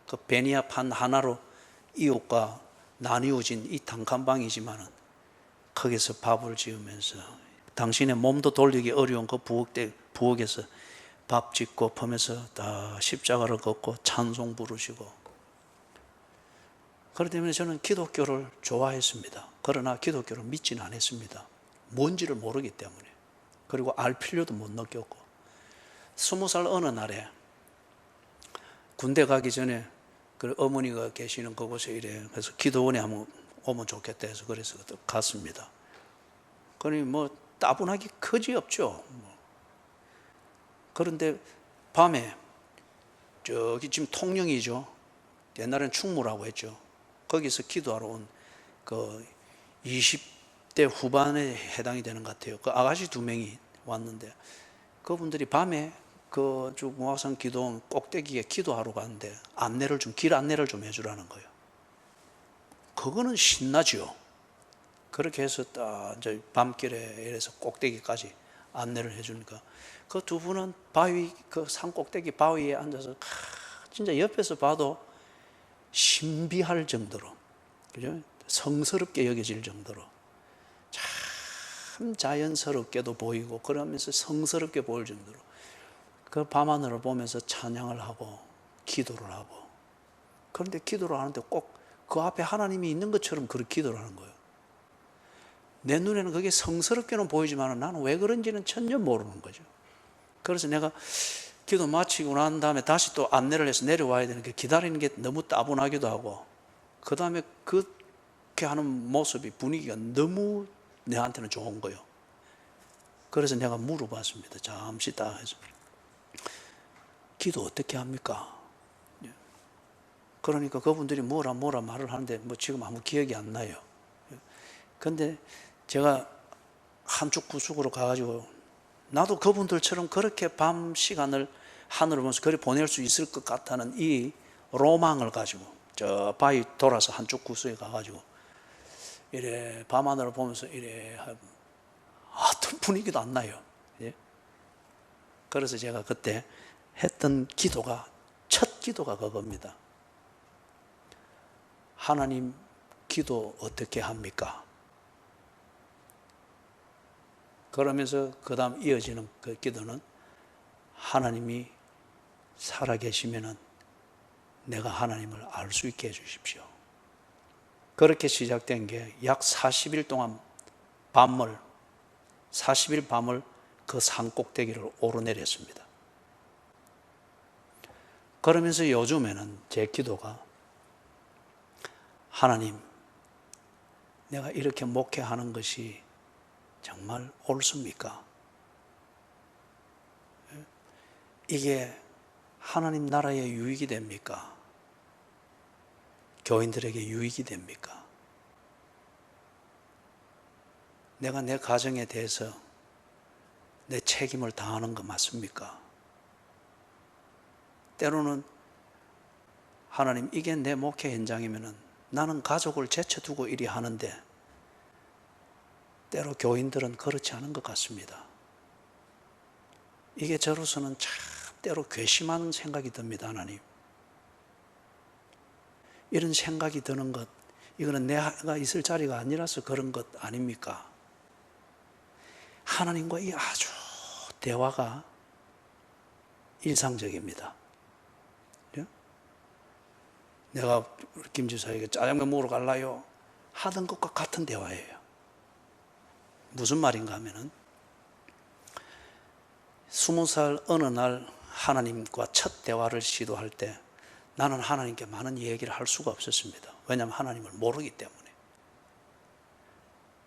그 베니아판 하나로 이웃과 나뉘어진 이 단칸방이지만은 거기서 밥을 지으면서 당신의 몸도 돌리기 어려운 그 부엌에서 밥 짓고 보면서 다 십자가를 걷고 찬송 부르시고 그렇기 때문에 저는 기독교를 좋아했습니다. 그러나 기독교를 믿지는 않았습니다. 뭔지를 모르기 때문에. 그리고 알 필요도 못 느꼈고 20살 어느 날에 군대 가기 전에 그 어머니가 계시는 그곳에 이래 그래서 기도원에 한번 오면 좋겠다 해서 그래서 갔습니다. 그러니 뭐 따분하기 그지없죠. 그런데 밤에 저기 지금 통영이죠. 옛날엔 충무라고 했죠. 거기서 기도하러 온 그 20대 후반에 해당이 되는 것 같아요. 그 아가씨 2명이 왔는데 그분들이 밤에 그 중화산 기도원 꼭대기에 기도하러 가는데 길 안내를 좀 해주라는 거예요. 그거는 신나죠. 그렇게 해서 딱 이제 밤길에 이래서 꼭대기까지 안내를 해주니까 그 두 분은 그 산 꼭대기 바위에 앉아서 진짜 옆에서 봐도 신비할 정도로, 그죠? 성스럽게 여겨질 정도로 참 자연스럽게도 보이고 그러면서 성스럽게 보일 정도로 그 밤하늘을 보면서 찬양을 하고 기도를 하고 그런데 기도를 하는데 꼭 그 앞에 하나님이 있는 것처럼 그렇게 기도를 하는 거예요. 내 눈에는 그게 성스럽게는 보이지만 나는 왜 그런지는 전혀 모르는 거죠. 그래서 내가 기도 마치고 난 다음에 다시 또 안내를 해서 내려와야 되는 게 기다리는 게 너무 따분하기도 하고, 그 다음에 그렇게 하는 모습이 분위기가 너무 내한테는 좋은 거예요. 그래서 내가 물어봤습니다. 잠시 딱 해서 기도 어떻게 합니까? 그러니까 그분들이 뭐라 말을 하는데 뭐 지금 아무 기억이 안 나요. 근데 제가 한쪽 구석으로 가가지고 나도 그분들처럼 그렇게 밤 시간을 하늘을 보면서 그리 보낼 수 있을 것 같다는 이 로망을 가지고 저 바위 돌아서 한쪽 구석에 가가지고 이래 밤하늘을 보면서 이래 어떤 분위기도 안 나요. 예? 그래서 제가 그때 했던 기도가, 첫 기도가 그겁니다. 하나님, 기도 어떻게 합니까? 그러면서 그 다음 이어지는 그 기도는 하나님이 살아계시면은 내가 하나님을 알 수 있게 해주십시오. 그렇게 시작된 게 약 40일 동안 40일 밤을 그 산꼭대기를 오르내렸습니다. 그러면서 요즘에는 제 기도가 하나님, 내가 이렇게 목회하는 것이 정말 옳습니까? 이게 하나님 나라에 유익이 됩니까? 교인들에게 유익이 됩니까? 내가 내 가정에 대해서 내 책임을 다하는 거 맞습니까? 때로는 하나님, 이게 내 목회 현장이면은 나는 가족을 제쳐두고 이리 하는데 때로 교인들은 그렇지 않은 것 같습니다. 이게 저로서는 참 때로 괘씸한 생각이 듭니다. 하나님, 이런 생각이 드는 것, 이거는 내가 있을 자리가 아니라서 그런 것 아닙니까? 하나님과 이 아주 대화가 일상적입니다. 내가 김 지사에게 짜장면 먹으러 갈라요? 하던 것과 같은 대화예요. 무슨 말인가 하면은 20살 어느 날 하나님과 첫 대화를 시도할 때 나는 하나님께 많은 얘기를 할 수가 없었습니다. 왜냐하면 하나님을 모르기 때문에.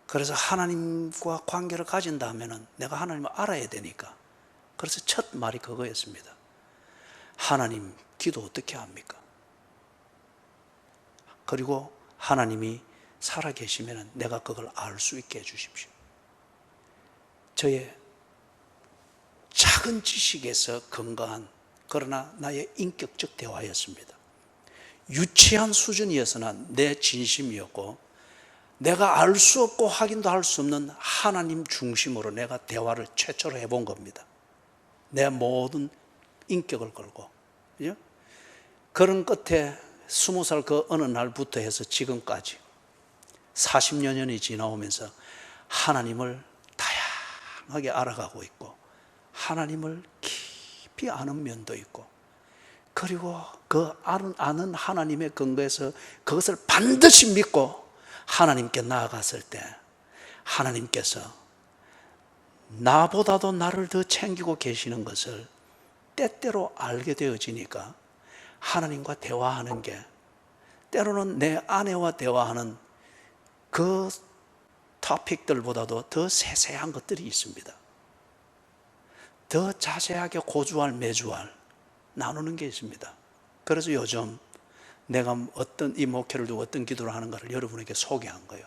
그래서 하나님과 관계를 가진다면은 내가 하나님을 알아야 되니까. 그래서 첫 말이 그거였습니다. 하나님, 기도 어떻게 합니까? 그리고 하나님이 살아계시면 내가 그걸 알 수 있게 해주십시오. 저의 작은 지식에서 근거한, 그러나 나의 인격적 대화였습니다. 유치한 수준이어서나 내 진심이었고, 내가 알 수 없고 확인도 할 수 없는 하나님 중심으로 내가 대화를 최초로 해본 겁니다. 내 모든 인격을 걸고. 그죠? 그런 끝에 20살 그 어느 날부터 해서 지금까지 40여 년이 지나오면서 하나님을 다양하게 알아가고 있고, 하나님을 깊이 아는 면도 있고, 그리고 그 아는 하나님의 근거에서 그것을 반드시 믿고 하나님께 나아갔을 때 하나님께서 나보다도 나를 더 챙기고 계시는 것을 때때로 알게 되어지니까 하나님과 대화하는 게, 때로는 내 아내와 대화하는 그 토픽들보다도 더 세세한 것들이 있습니다. 더 자세하게 고주할 매주할 나누는 게 있습니다. 그래서 요즘 내가 어떤 이 목회를 두고 어떤 기도를 하는가를 여러분에게 소개한 거예요.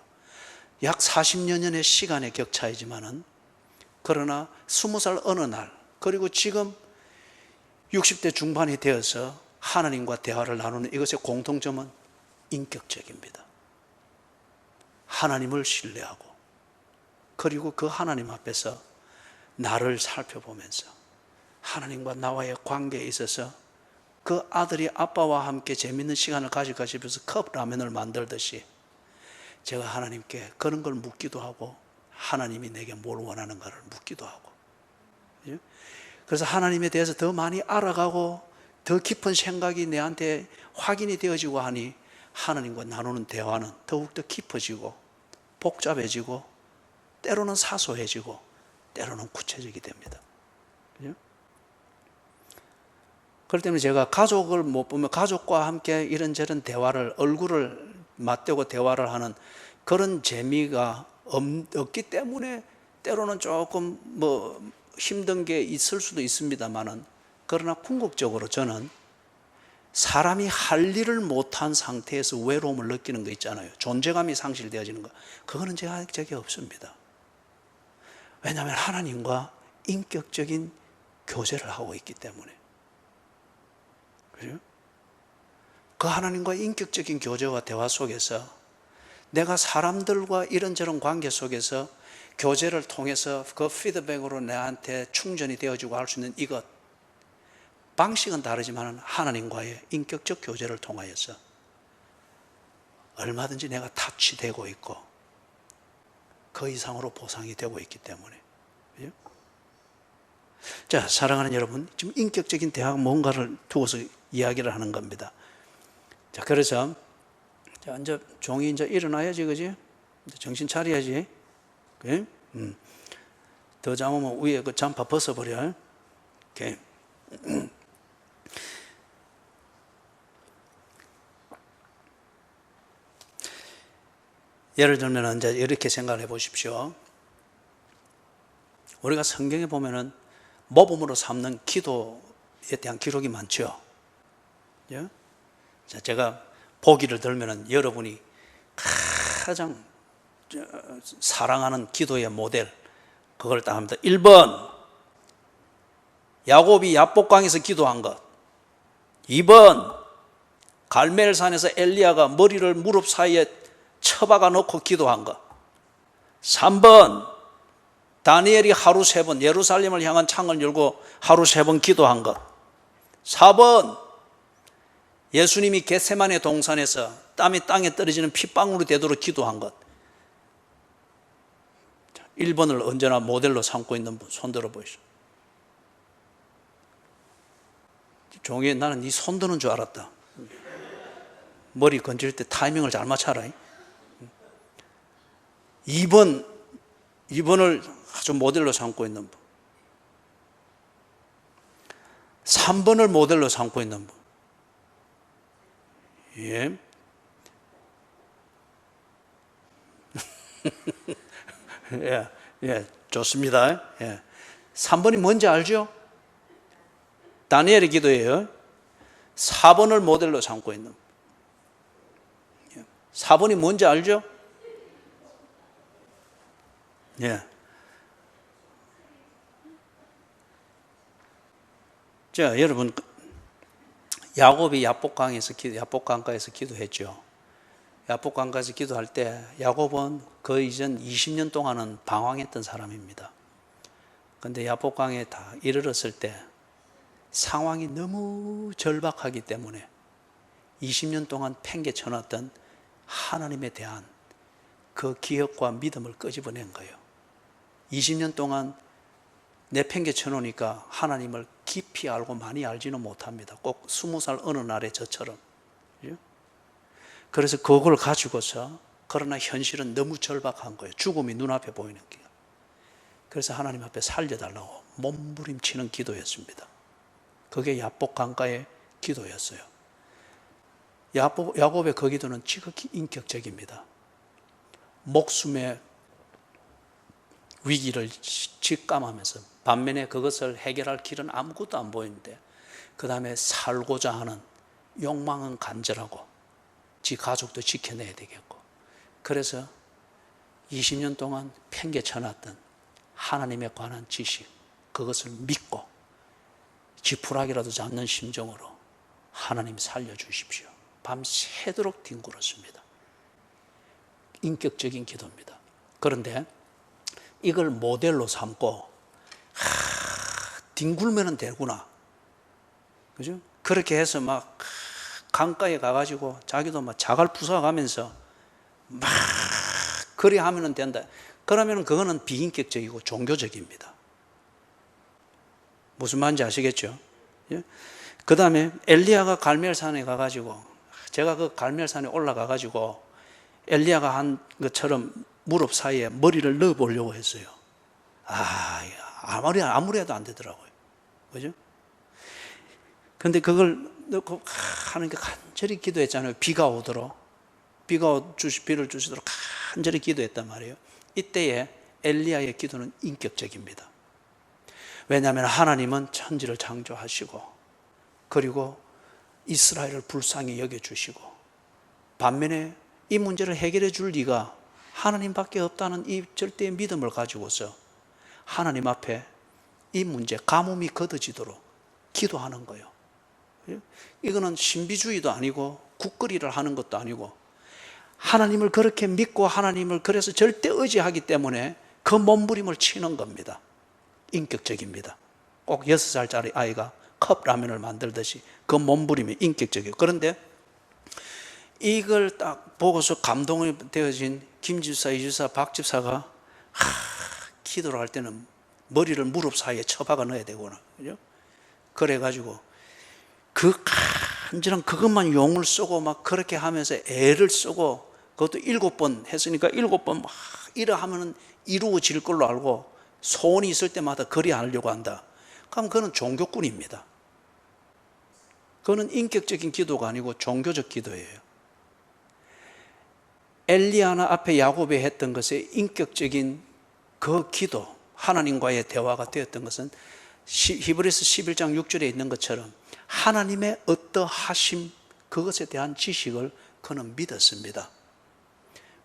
약 40여 년의 시간의 격차이지만은, 그러나 20살 어느 날, 그리고 지금 60대 중반이 되어서 하나님과 대화를 나누는 이것의 공통점은 인격적입니다. 하나님을 신뢰하고, 그리고 그 하나님 앞에서 나를 살펴보면서 하나님과 나와의 관계에 있어서 그 아들이 아빠와 함께 재밌는 시간을 가질까 싶어서 컵라면을 만들듯이 제가 하나님께 그런 걸 묻기도 하고, 하나님이 내게 뭘 원하는가를 묻기도 하고, 그래서 하나님에 대해서 더 많이 알아가고 더 깊은 생각이 내한테 확인이 되어지고 하니 하나님과 나누는 대화는 더욱더 깊어지고 복잡해지고 때로는 사소해지고 때로는 구체적이 됩니다. 그렇기 때문에 제가 가족을 못 보면 가족과 함께 이런저런 대화를, 얼굴을 맞대고 대화를 하는 그런 재미가 없기 때문에 때로는 조금 힘든 게 있을 수도 있습니다만은, 그러나 궁극적으로 저는 사람이 할 일을 못한 상태에서 외로움을 느끼는 거 있잖아요. 존재감이 상실되어지는 거. 그거는 제가 적이 없습니다. 왜냐하면 하나님과 인격적인 교제를 하고 있기 때문에. 그죠? 그 하나님과 인격적인 교제와 대화 속에서 내가 사람들과 이런저런 관계 속에서 교제를 통해서 그 피드백으로 내한테 충전이 되어지고 할 수 있는 이것, 방식은 다르지만 하나님과의 인격적 교제를 통하여서 얼마든지 내가 타치되고 있고 그 이상으로 보상이 되고 있기 때문에. 그죠? 자, 사랑하는 여러분, 지금 인격적인 대화가 뭔가를 두고서 이야기를 하는 겁니다. 자, 그래서 자, 이제 종이 이제 일어나야지, 그지? 정신 차려야지. 그래? 더 잠으면 위에 그 잠바 벗어버려. 오케이. 예를 들면 이제 이렇게 생각을 해 보십시오. 우리가 성경에 보면은 모범으로 삼는 기도에 대한 기록이 많죠. 예? 자, 제가 보기를 들면은 여러분이 가장 사랑하는 기도의 모델, 그걸 딱 합니다. 1번, 야곱이 야복강에서 기도한 것. 2번, 갈멜산에서 엘리야가 머리를 무릎 사이에 처박아 놓고 기도한 것. 3번, 다니엘이 하루 3번 예루살렘을 향한 창을 열고 하루 3번 기도한 것. 4번, 예수님이 겟세마네 동산에서 땀이 땅에 떨어지는 핏방울이 되도록 기도한 것. 1번을 언제나 모델로 삼고 있는 분 손 들어 보시죠. 종이에 나는 네 손 드는 줄 알았다. 머리 건질 때 타이밍을 잘 맞춰라. 2번을 아주 모델로 삼고 있는 분. 3번을 모델로 삼고 있는 분. 예. 예, 좋습니다. 예. 3번이 뭔지 알죠? 다니엘의 기도예요. 4번을 모델로 삼고 있는 분. 4번이 뭔지 알죠? 예. 자, 여러분, 야곱이 야복강가에서 기도했죠. 야복강가에서 기도할 때 야곱은 그 이전 20년 동안은 방황했던 사람입니다. 그런데 야복강에 다 이르렀을 때 상황이 너무 절박하기 때문에 20년 동안 팽개쳐놨던 하나님에 대한 그 기억과 믿음을 끄집어낸 거예요. 20년 동안 내팽개쳐 놓으니까 하나님을 깊이 알고 많이 알지는 못합니다. 꼭 20살 어느 날의 저처럼. 그래서 그걸 가지고서, 그러나 현실은 너무 절박한 거예요. 죽음이 눈앞에 보이는 게. 그래서 하나님 앞에 살려달라고 몸부림치는 기도였습니다. 그게 야복 강가의 기도였어요. 야곱의 그 기도는 지극히 인격적입니다. 목숨의 위기를 직감하면서, 반면에 그것을 해결할 길은 아무것도 안 보이는데, 그 다음에 살고자 하는 욕망은 간절하고 지 가족도 지켜내야 되겠고, 그래서 20년 동안 팽개쳐놨던 하나님에 관한 지식, 그것을 믿고 지푸라기라도 잡는 심정으로 하나님 살려주십시오. 밤새도록 뒹굴었습니다. 인격적인 기도입니다. 그런데 이걸 모델로 삼고 뒹굴면 되구나, 그죠? 그렇게 해서 막 강가에 가가지고 자기도 막 자갈 부숴가면서 막 그리 하면 된다. 그러면 그거는 비인격적이고 종교적입니다. 무슨 말인지 아시겠죠? 예? 그 다음에 엘리야가 갈멜산에 가가지고, 제가 그 갈멜산에 올라가가지고 엘리야가 한 것처럼 무릎 사이에 머리를 넣어 보려고 했어요. 아무리 해도 안 되더라고요. 그죠? 근데 그걸 넣고 하나님께 간절히 기도했잖아요. 비가 오도록, 비를 주시도록 간절히 기도했단 말이에요. 이때에 엘리야의 기도는 인격적입니다. 왜냐하면 하나님은 천지를 창조하시고, 그리고 이스라엘을 불쌍히 여겨주시고, 반면에 이 문제를 해결해 줄 리가 하나님밖에 없다는 이 절대의 믿음을 가지고서 하나님 앞에 이 문제, 가뭄이 거둬지도록 기도하는 거예요. 이거는 신비주의도 아니고 국거리를 하는 것도 아니고, 하나님을 그렇게 믿고 하나님을 그래서 절대 의지하기 때문에 그 몸부림을 치는 겁니다. 인격적입니다. 꼭 6살짜리 아이가 컵라면을 만들듯이 그 몸부림이 인격적이에요. 그런데 이걸 딱 보고서 감동이 되어진 김집사, 이집사, 박집사가 기도를 할 때는 머리를 무릎 사이에 처박아 넣어야 되구나. 그죠? 그래가지고 그 간절한 그것만 용을 쓰고 막 그렇게 하면서 애를 쓰고, 그것도 7번 했으니까 7번 막 이래 하면은 이루어질 걸로 알고 소원이 있을 때마다 그리 하려고 한다. 그럼 그건 종교꾼입니다. 그거는 인격적인 기도가 아니고 종교적 기도예요. 엘리야나 앞에 야곱이 했던 것의 인격적인 그 기도, 하나님과의 대화가 되었던 것은 히브리서 11장 6절에 있는 것처럼 하나님의 어떠하심, 그것에 대한 지식을 그는 믿었습니다.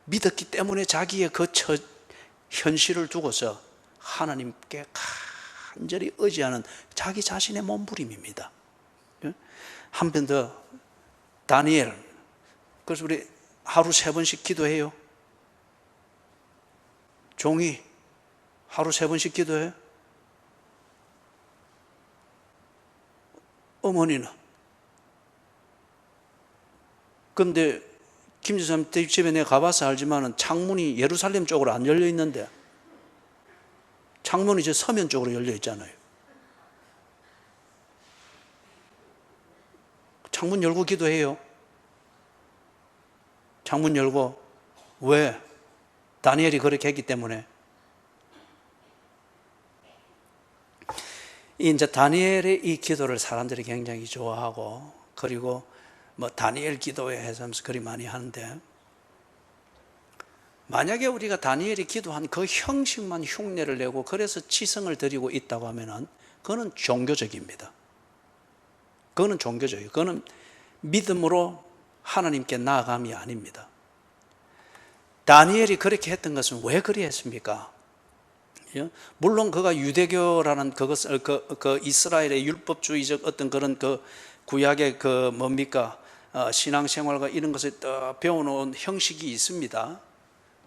믿었기 때문에 자기의 그 현실을 두고서 하나님께 간절히 의지하는 자기 자신의 몸부림입니다. 한 편 더, 다니엘. 그래서 우리 하루 3번씩 기도해요. 종이 하루 3번씩 기도해요. 어머니는. 근데 김지사님 집에 내가 가봐서 알지만 창문이 예루살렘 쪽으로 안 열려 있는데 창문이 저 서면 쪽으로 열려 있잖아요. 창문 열고 기도해요. 창문 열고. 왜? 다니엘이 그렇게 했기 때문에. 이제 다니엘의 이 기도를 사람들이 굉장히 좋아하고, 그리고 뭐 다니엘 기도회 해서 그리 많이 하는데, 만약에 우리가 다니엘이 기도한 그 형식만 흉내를 내고 그래서 지성을 드리고 있다고 하면은 그거는 종교적입니다. 그거는 종교적이에요. 그거는 믿음으로 하나님께 나아감이 아닙니다. 다니엘이 그렇게 했던 것은 왜 그리 했습니까? 물론 그가 유대교라는 그것을 그 이스라엘의 율법주의적 어떤 그런 그 구약의 그 뭡니까 신앙생활과 이런 것을 배워놓은 형식이 있습니다.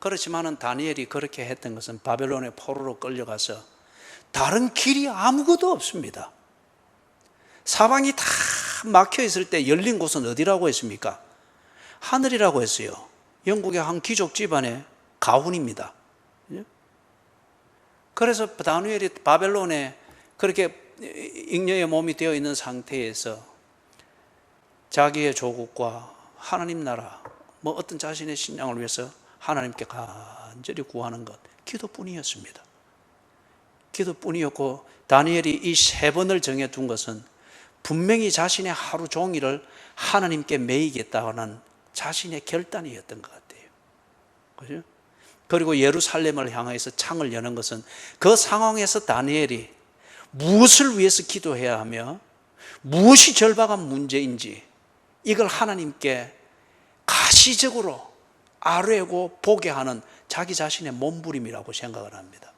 그렇지만은 다니엘이 그렇게 했던 것은 바벨론의 포로로 끌려가서 다른 길이 아무것도 없습니다. 사방이 다 막혀 있을 때 열린 곳은 어디라고 했습니까? 하늘이라고 했어요. 영국의 한 귀족 집안의 가훈입니다. 그래서 다니엘이 바벨론에 그렇게 잉여의 몸이 되어 있는 상태에서 자기의 조국과 하나님 나라, 뭐 어떤 자신의 신앙을 위해서 하나님께 간절히 구하는 것, 기도뿐이었습니다. 기도뿐이었고, 다니엘이 이 3번을 정해둔 것은 분명히 자신의 하루 종일을 하나님께 매이겠다는 자신의 결단이었던 것 같아요. 그죠? 그리고 예루살렘을 향해서 창을 여는 것은 그 상황에서 다니엘이 무엇을 위해서 기도해야 하며 무엇이 절박한 문제인지 이걸 하나님께 가시적으로 아뢰고 보게 하는 자기 자신의 몸부림이라고 생각을 합니다.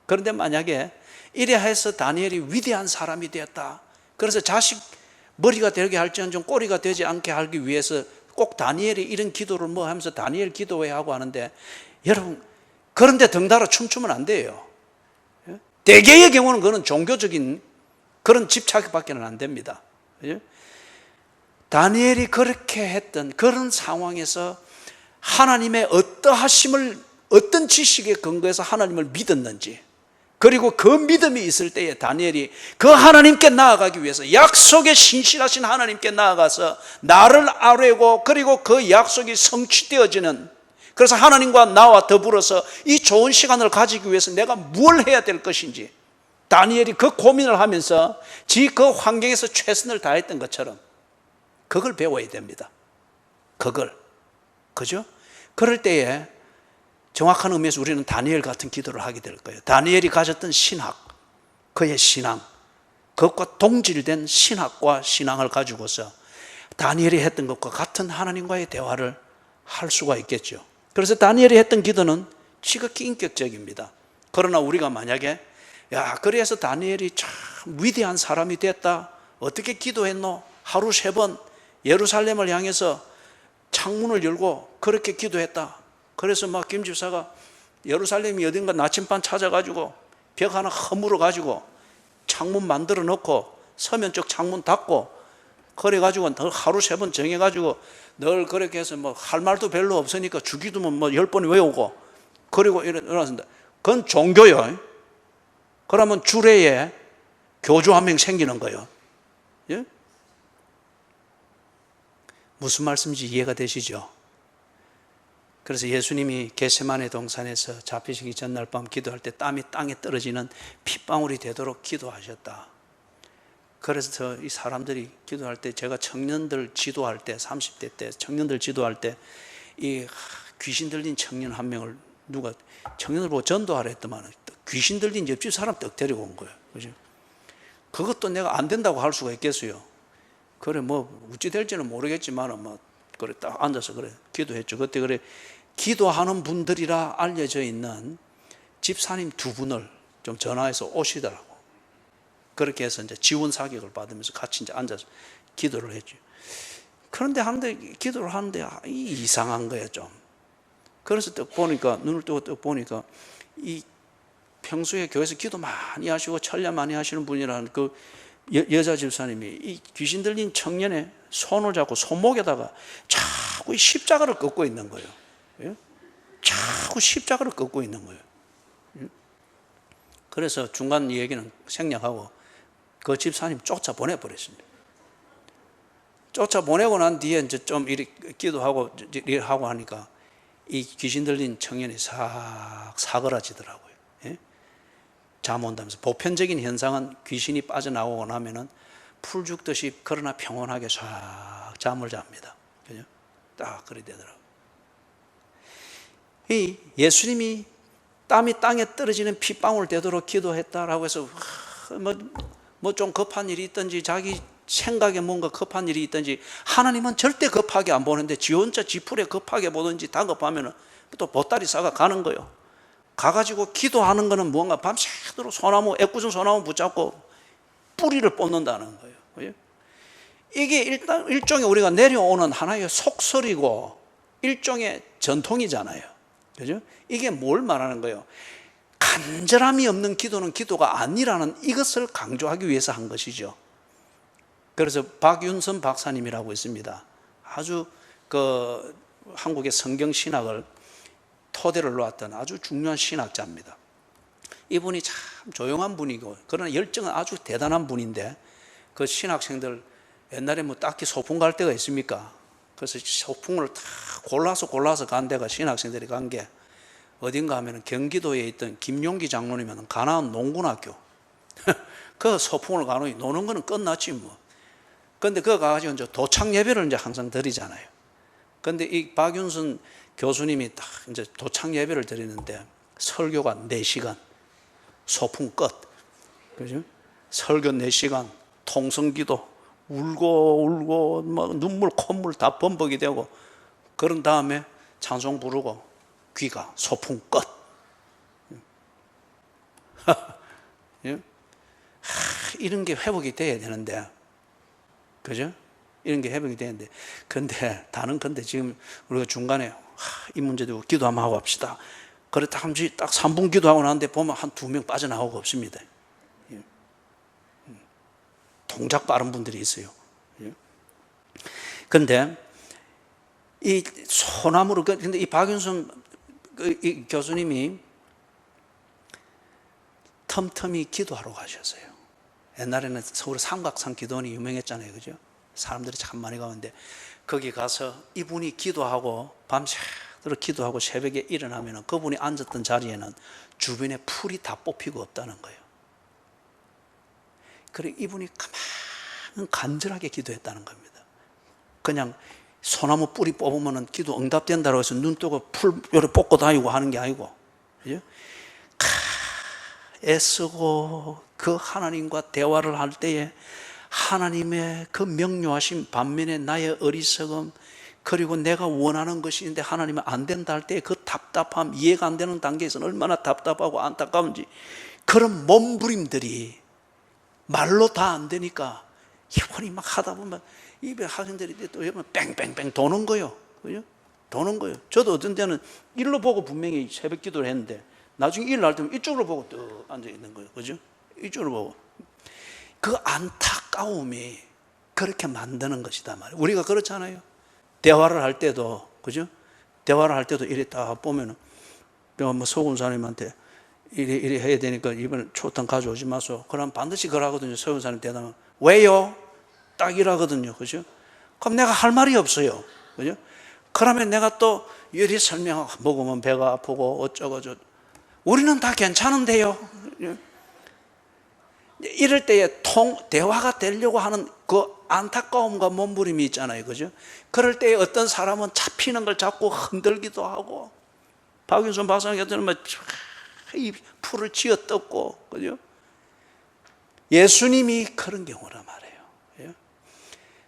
그런데 만약에 이래 해서 다니엘이 위대한 사람이 되었다, 그래서 자식 머리가 되게 할지언정 꼬리가 되지 않게 하기 위해서 꼭 다니엘이 이런 기도를 뭐 하면서 다니엘 기도회 하고 하는데, 여러분 그런데 덩달아 춤추면 안 돼요. 대개의 경우는 그건 종교적인 그런 집착밖에는 안 됩니다. 다니엘이 그렇게 했던 그런 상황에서 하나님의 어떠하심을, 어떤 지식에 근거해서 하나님을 믿었는지, 그리고 그 믿음이 있을 때에 다니엘이 그 하나님께 나아가기 위해서 약속에 신실하신 하나님께 나아가서 나를 아뢰고, 그리고 그 약속이 성취되어지는, 그래서 하나님과 나와 더불어서 이 좋은 시간을 가지기 위해서 내가 뭘 해야 될 것인지, 다니엘이 그 고민을 하면서 그 환경에서 최선을 다했던 것처럼 그걸 배워야 됩니다. 그걸. 그죠? 그럴 때에 정확한 의미에서 우리는 다니엘 같은 기도를 하게 될 거예요. 다니엘이 가졌던 신학, 그의 신앙, 그것과 동질된 신학과 신앙을 가지고서 다니엘이 했던 것과 같은 하나님과의 대화를 할 수가 있겠죠. 그래서 다니엘이 했던 기도는 지극히 인격적입니다. 그러나 우리가 만약에 그래서 다니엘이 참 위대한 사람이 됐다, 어떻게 기도했노? 하루 3번 예루살렘을 향해서 창문을 열고 그렇게 기도했다. 그래서 막 김 집사가 예루살렘이 어딘가 나침반 찾아가지고 벽 하나 허물어 가지고 창문 만들어 놓고 서면적 창문 닫고 그래가지고 하루 3번 정해가지고 늘 그렇게 해서 뭐 할 말도 별로 없으니까 주기도문 뭐 10번 외우고 그리고 일어났습니다. 그건 종교요. 그러면 주례에 교주 한 명 생기는 거예요. 예? 무슨 말씀인지 이해가 되시죠? 그래서 예수님이 겟세마네 동산에서 잡히시기 전날 밤 기도할 때 땀이 땅에 떨어지는 핏방울이 되도록 기도하셨다. 그래서 이 사람들이 기도할 때, 제가 청년들 지도할 때, 30대 때 청년들 지도할 때 이 귀신 들린 청년 한 명을 누가 청년을 보고 전도하라 했더만 귀신 들린 옆집 사람 떡 데리고 온 거예요. 그죠? 그것도 내가 안 된다고 할 수가 있겠어요. 그래 뭐 어찌 될지는 모르겠지만 뭐 그래 딱 앉아서 그래 기도했죠. 그때 그래 기도하는 분들이라 알려져 있는 집사님 2분을 좀 전화해서 오시더라고. 그렇게 해서 이제 지원 사격을 받으면서 같이 이제 앉아서 기도를 했죠. 그런데 기도를 하는데 이상한 거예요, 좀. 그래서 딱 보니까, 눈을 뜨고 딱 보니까, 이 평소에 교회에서 기도 많이 하시고 천례 많이 하시는 분이라는 그 여자 집사님이 이 귀신 들린 청년의 손을 잡고 손목에다가 자꾸 십자가를 꺾고 있는 거예요. 예? 자꾸 십자가를 꺾고 있는 거예요. 그래서 중간 얘기는 생략하고 그 집사님 쫓아보내버렸습니다. 쫓아보내고 난 뒤에 이제 좀 이렇게 기도하고 하고 하니까 이 귀신 들린 청년이 싹 사그라지더라고요. 예? 잠 온다면서. 보편적인 현상은 귀신이 빠져나오고 나면은 풀 죽듯이 그러나 평온하게 싹 잠을 잡니다. 그죠? 딱 그리 되더라고요. 이 예수님이 땀이 땅에 떨어지는 핏방울 되도록 기도했다라고 해서 뭐 좀 급한 일이 있든지 자기 생각에 뭔가 급한 일이 있든지 하나님은 절대 급하게 안 보는데 지 혼자 지풀에 급하게 보든지 다급하면 또 보따리 싸가 가는 거예요. 가가지고 기도하는 거는 뭔가 밤새도록 소나무, 애꿎은 소나무 붙잡고 뿌리를 뽑는다는 거예요. 이게 일종의 우리가 내려오는 하나의 속설이고 일종의 전통이잖아요. 그죠? 이게 뭘 말하는 거예요? 간절함이 없는 기도는 기도가 아니라는 이것을 강조하기 위해서 한 것이죠. 그래서 박윤선 박사님이라고 있습니다. 아주 그 한국의 성경 신학을 토대를 놓았던 아주 중요한 신학자입니다. 이분이 참 조용한 분이고 그러나 열정은 아주 대단한 분인데 그 신학생들 옛날에 뭐 딱히 소풍 갈 데가 있습니까? 그래서 소풍을 다 골라서 간 데가 신학생들이 간 게 어딘가 하면 경기도에 있던 김용기 장로님은 가나안 농군학교 그 소풍을 가노니 노는 거는 끝났지 뭐. 근데 그거 가가지고 이제 도착 예배를 이제 항상 드리잖아요. 근데 이 박윤선 교수님이 딱 이제 도착 예배를 드리는데 설교가 4시간, 소풍 끝. 그죠? 설교 4시간, 통성기도, 울고, 막 눈물, 콧물 다 범벅이 되고, 그런 다음에 찬송 부르고, 귀가 소풍 끝. 이런 게 회복이 돼야 되는데, 그죠? 이런 게 회복이 되는데, 근데 지금 우리가 중간에 이 문제도 기도 한번 하고 합시다. 그렇다 하면 딱 3분 기도하고 나는데 보면 한 2명 빠져나오고 없습니다. 동작 빠른 분들이 있어요. 근데 이 소나무를, 근데 이 박윤선 이 교수님이 틈틈이 기도하러 가셨어요. 옛날에는 서울 삼각산 기도원이 유명했잖아요. 그죠? 사람들이 참 많이 가는데 거기 가서 이분이 기도하고 밤새도록 기도하고 새벽에 일어나면 그분이 앉았던 자리에는 주변에 풀이 다 뽑히고 없다는 거예요. 그래 이분이 가만 간절하게 기도했다는 겁니다. 그냥 소나무 뿌리 뽑으면 기도 응답된다고 해서 눈 뜨고 풀 요래 뽑고 다니고 하는 게 아니고, 그죠? 애쓰고 그 하나님과 대화를 할 때에 하나님의 그 명료하신 반면에 나의 어리석음, 그리고 내가 원하는 것이 있는데 하나님은 안 된다 할 때 그 답답함, 이해가 안 되는 단계에서는 얼마나 답답하고 안타까운지, 그런 몸부림들이 말로 다 안 되니까 이번이 막 하다 보면 입에 학생들이 또 뺑뺑뺑 도는 거요. 그죠? 도는 거요. 저도 어떤 때는 일로 보고 분명히 새벽 기도를 했는데 나중에 일 날 때면 이쪽으로 보고 또 앉아 있는 거예요. 그죠? 이쪽으로 보고. 그 안타까움이 그렇게 만드는 것이다 말이에요. 우리가 그렇잖아요. 대화를 할 때도, 그죠? 대화를 할 때도 이래 딱 보면은, 내가 뭐 서군사님한테 이래 해야 되니까 이번에 초탕 가져오지 마소. 그럼 반드시 그러거든요. 서군사님 대답은 왜요? 딱 이러거든요. 그죠? 그럼 내가 할 말이 없어요. 그죠? 그러면 내가 또 이리 설명하고 먹으면 배가 아프고 어쩌고 저쩌고. 우리는 다 괜찮은데요. 이럴 때에 대화가 되려고 하는 그 안타까움과 몸부림이 있잖아요. 그죠? 그럴 때에 어떤 사람은 잡히는 걸 잡고 흔들기도 하고, 박윤선 박사님 같은 경우는 이 풀을 쥐어 뜯고, 그죠? 예수님이 그런 경우란 말이에요.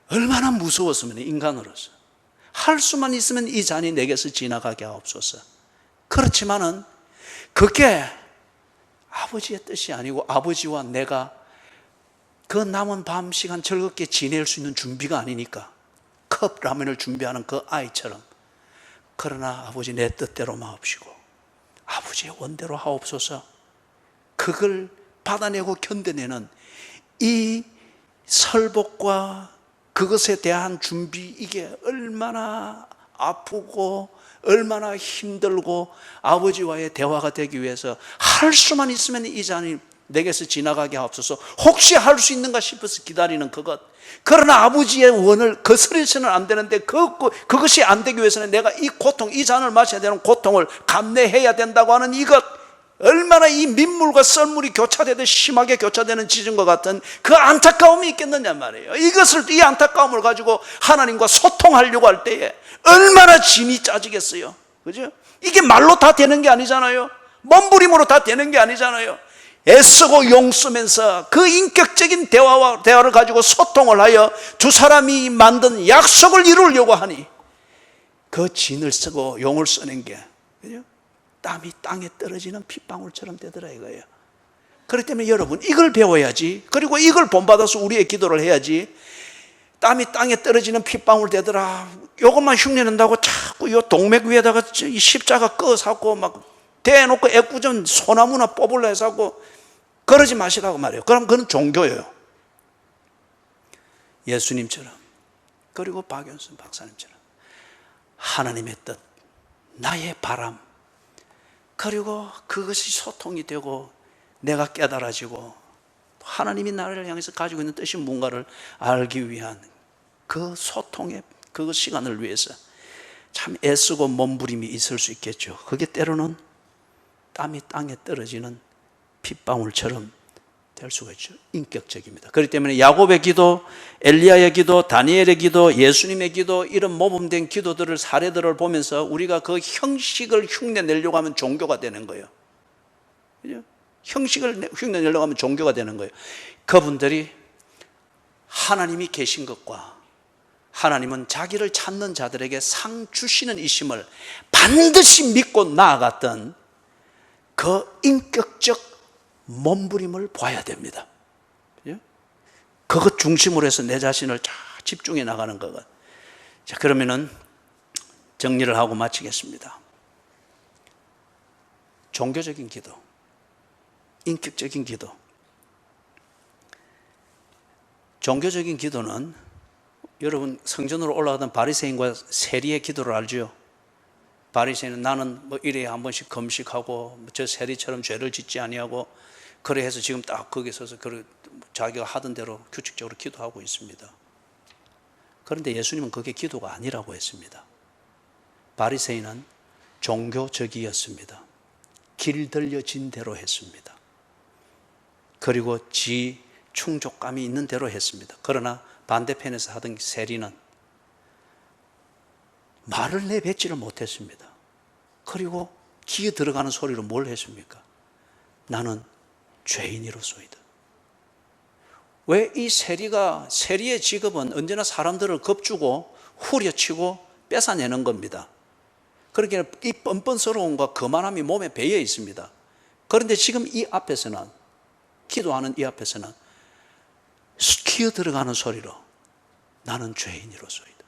얼마나 무서웠으면 인간으로서. 할 수만 있으면 이 잔이 내게서 지나가게 하옵소서. 그렇지만은 그게 아버지의 뜻이 아니고 아버지와 내가 그 남은 밤 시간 즐겁게 지낼 수 있는 준비가 아니니까 컵 라면을 준비하는 그 아이처럼, 그러나 아버지 내 뜻대로 마옵시고 아버지의 원대로 하옵소서. 그걸 받아내고 견뎌내는 이 설복과 그것에 대한 준비, 이게 얼마나 아프고 얼마나 힘들고 아버지와의 대화가 되기 위해서 할 수만 있으면 이 잔이 내게서 지나가게 하옵소서. 혹시 할 수 있는가 싶어서 기다리는 그것. 그러나 아버지의 원을 거스려서는 안 되는데 그것이 안 되기 위해서는 내가 이 고통, 이 잔을 마셔야 되는 고통을 감내해야 된다고 하는 이것. 얼마나 이 민물과 썰물이 교차되듯 심하게 교차되는 지진과 같은 그 안타까움이 있겠느냐 말이에요. 이 안타까움을 가지고 하나님과 소통하려고 할 때에 얼마나 진이 짜지겠어요. 그죠? 이게 말로 다 되는 게 아니잖아요. 몸부림으로 다 되는 게 아니잖아요. 애쓰고 용쓰면서 그 인격적인 대화를 가지고 소통을 하여 두 사람이 만든 약속을 이루려고 하니 그 진을 쓰고 용을 쓰는 게, 그죠? 땀이 땅에 떨어지는 핏방울처럼 되더라 이거예요. 그렇기 때문에 여러분 이걸 배워야지. 그리고 이걸 본받아서 우리의 기도를 해야지. 땀이 땅에 떨어지는 핏방울 되더라, 요것만 흉내낸다고 자꾸 요 동맥 위에다가 이 십자가 꺼사고 막 대놓고 애꿎은 소나무나 뽑으려 해서 그러지 마시라고 말해요. 그럼 그건 종교예요. 예수님처럼, 그리고 박윤선 박사님처럼 하나님의 뜻, 나의 바람, 그리고 그것이 소통이 되고 내가 깨달아지고 하나님이 나를 향해서 가지고 있는 뜻이 뭔가를 알기 위한 그 소통의 그 시간을 위해서 참 애쓰고 몸부림이 있을 수 있겠죠. 그게 때로는 땀이 땅에 떨어지는 핏방울처럼 될 수가 있죠. 인격적입니다. 그렇기 때문에 야곱의 기도, 엘리야의 기도, 다니엘의 기도, 예수님의 기도, 이런 모범된 기도들을, 사례들을 보면서 우리가 그 형식을 흉내내려고 하면 종교가 되는 거예요. 그죠? 형식을 흉내내려고 하면 종교가 되는 거예요. 그분들이 하나님이 계신 것과 하나님은 자기를 찾는 자들에게 상 주시는 이심을 반드시 믿고 나아갔던 그 인격적 몸부림을 봐야 됩니다. 그것 중심으로 해서 내 자신을 다 집중해 나가는 거가. 자, 그러면은 정리를 하고 마치겠습니다. 종교적인 기도, 인격적인 기도. 종교적인 기도는 여러분 성전으로 올라가던 바리새인과 세리의 기도를 알죠? 바리새인은 나는 뭐 일에 한 번씩 금식하고 저 세리처럼 죄를 짓지 아니하고 그래 해서 지금 딱 거기 서서 자기가 하던 대로 규칙적으로 기도하고 있습니다. 그런데 예수님은 그게 기도가 아니라고 했습니다. 바리새인은 종교적이었습니다. 길들여진 대로 했습니다. 그리고 지 충족감이 있는 대로 했습니다. 그러나 반대편에서 하던 세리는 말을 내뱉지를 못했습니다. 그리고 귀에 들어가는 소리로 뭘 했습니까? 나는 죄인이로소이다. 왜 이 세리의 직업은 언제나 사람들을 겁주고 후려치고 뺏어내는 겁니다. 그렇게 이 뻔뻔스러움과 거만함이 몸에 배어 있습니다. 그런데 지금 이 앞에서는, 기도하는 이 앞에서는 기어 들어가는 소리로 나는 죄인이로소이다.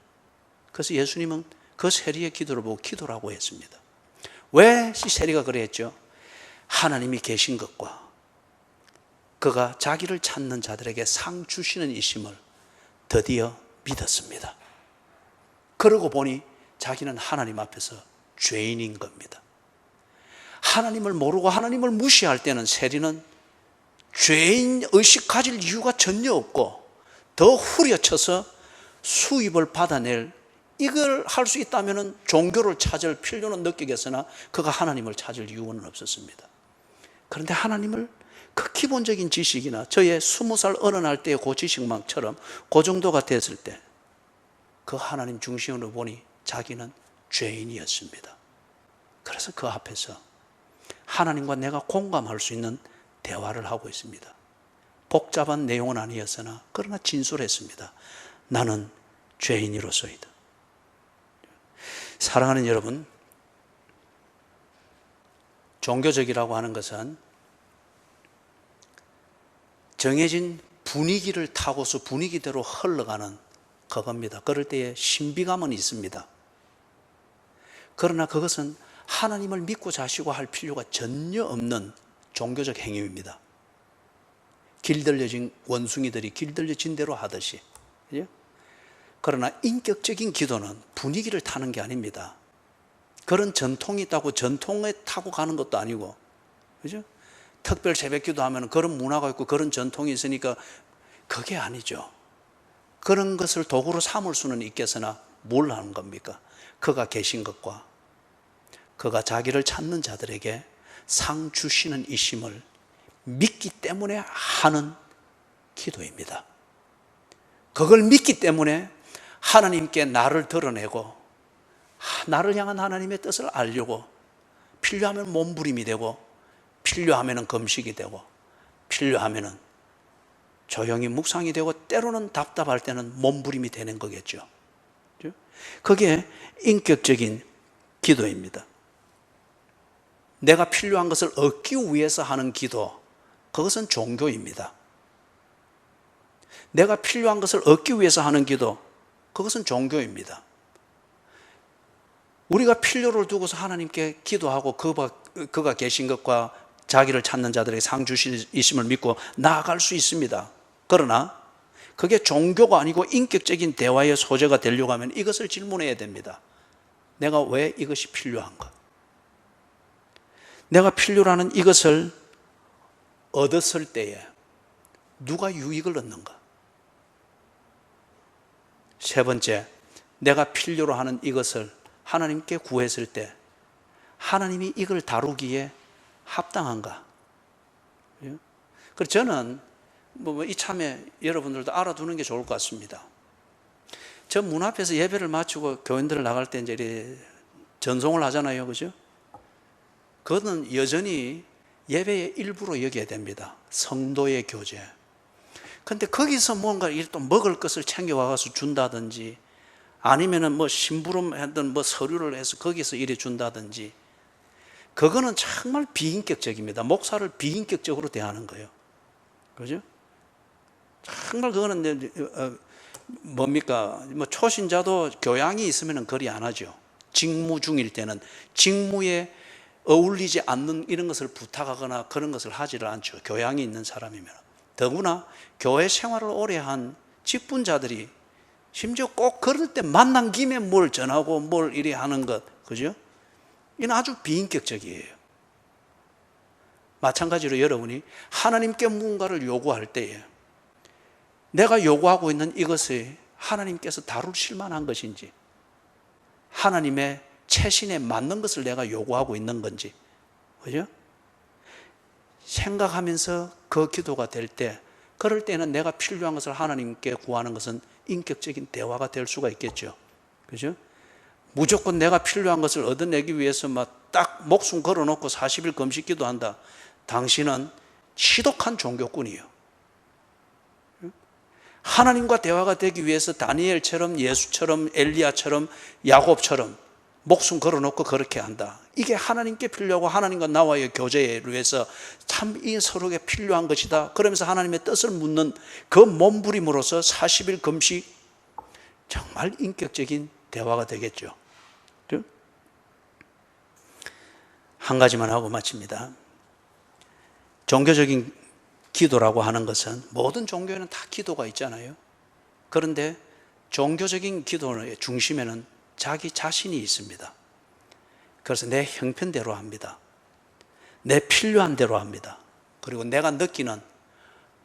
그래서 예수님은 그 세리의 기도를 보고 기도라고 했습니다. 왜 이 세리가 그랬죠? 하나님이 계신 것과 그가 자기를 찾는 자들에게 상 주시는 이심을 드디어 믿었습니다. 그러고 보니 자기는 하나님 앞에서 죄인인 겁니다. 하나님을 모르고 하나님을 무시할 때는 세리는 죄인 의식 가질 이유가 전혀 없고 더 후려쳐서 수입을 받아낼, 이걸 할 수 있다면 종교를 찾을 필요는 느끼겠으나 그가 하나님을 찾을 이유는 없었습니다. 그런데 하나님을 그 기본적인 지식이나 저의 20살 어른할 때의 그 지식만처럼 그 정도가 됐을 때 그 하나님 중심으로 보니 자기는 죄인이었습니다. 그래서 그 앞에서 하나님과 내가 공감할 수 있는 대화를 하고 있습니다. 복잡한 내용은 아니었으나 그러나 진솔했습니다. 나는 죄인이로소이다. 사랑하는 여러분, 종교적이라고 하는 것은 정해진 분위기를 타고서 분위기대로 흘러가는 그겁니다. 그럴 때에 신비감은 있습니다. 그러나 그것은 하나님을 믿고 자시고 할 필요가 전혀 없는 종교적 행위입니다. 길들여진 원숭이들이 길들여진 대로 하듯이. 그러나 인격적인 기도는 분위기를 타는 게 아닙니다. 그런 전통이 있다고 전통에 타고 가는 것도 아니고, 그죠? 특별 새벽 기도하면 그런 문화가 있고 그런 전통이 있으니까 그게 아니죠. 그런 것을 도구로 삼을 수는 있겠으나 뭘 하는 겁니까? 그가 계신 것과 그가 자기를 찾는 자들에게 상 주시는 이심을 믿기 때문에 하는 기도입니다. 그걸 믿기 때문에 하나님께 나를 드러내고 나를 향한 하나님의 뜻을 알려고 필요하면 몸부림이 되고 필요하면 금식이 되고 필요하면 조용히 묵상이 되고 때로는 답답할 때는 몸부림이 되는 거겠죠. 그게 인격적인 기도입니다. 내가 필요한 것을 얻기 위해서 하는 기도, 그것은 종교입니다. 내가 필요한 것을 얻기 위해서 하는 기도, 그것은 종교입니다. 우리가 필요를 두고서 하나님께 기도하고 그가 계신 것과 자기를 찾는 자들에게 상 주시심을 믿고 나아갈 수 있습니다. 그러나 그게 종교가 아니고 인격적인 대화의 소재가 되려고 하면 이것을 질문해야 됩니다. 내가 왜 이것이 필요한가? 내가 필요로 하는 이것을 얻었을 때에 누가 유익을 얻는가? 세 번째, 내가 필요로 하는 이것을 하나님께 구했을 때 하나님이 이걸 다루기에 합당한가? 그래서 저는 이참에 여러분들도 알아두는 게 좋을 것 같습니다. 저 문 앞에서 예배를 마치고 교인들 나갈 때 이제 전송을 하잖아요, 그죠? 그거는 여전히 예배의 일부로 여겨야 됩니다. 성도의 교제. 근데 거기서 뭔가 또 먹을 것을 챙겨와서 준다든지 아니면은 심부름 하든 서류를 해서 거기서 이래 준다든지, 그거는 정말 비인격적입니다. 목사를 비인격적으로 대하는 거예요. 그죠? 정말 그거는 뭡니까? 초신자도 교양이 있으면 그리 안 하죠. 직무 중일 때는 직무에 어울리지 않는 이런 것을 부탁하거나 그런 것을 하지를 않죠. 교양이 있는 사람이면. 더구나 교회 생활을 오래 한 직분자들이 심지어 꼭 그럴 때 만난 김에 뭘 전하고 뭘 이래 하는 것, 그죠? 이건 아주 비인격적이에요. 마찬가지로 여러분이 하나님께 무언가를 요구할 때에 내가 요구하고 있는 이것을 하나님께서 다루실 만한 것인지, 하나님의 체신에 맞는 것을 내가 요구하고 있는 건지, 그죠? 생각하면서 그 기도가 될 때 그럴 때는 내가 필요한 것을 하나님께 구하는 것은 인격적인 대화가 될 수가 있겠죠. 그죠? 무조건 내가 필요한 것을 얻어내기 위해서 막 딱 목숨 걸어놓고 40일 금식 기도한다. 당신은 지독한 종교꾼이에요. 하나님과 대화가 되기 위해서 다니엘처럼, 예수처럼, 엘리야처럼, 야곱처럼 목숨 걸어놓고 그렇게 한다. 이게 하나님께 필요하고 하나님과 나와의 교제를 위해서 참 이 서로에게 필요한 것이다. 그러면서 하나님의 뜻을 묻는 그 몸부림으로써 40일 금식, 정말 인격적인 대화가 되겠죠. 한 가지만 하고 마칩니다. 종교적인 기도라고 하는 것은 모든 종교에는 다 기도가 있잖아요. 그런데 종교적인 기도의 중심에는 자기 자신이 있습니다. 그래서 내 형편대로 합니다. 내 필요한 대로 합니다. 그리고 내가 느끼는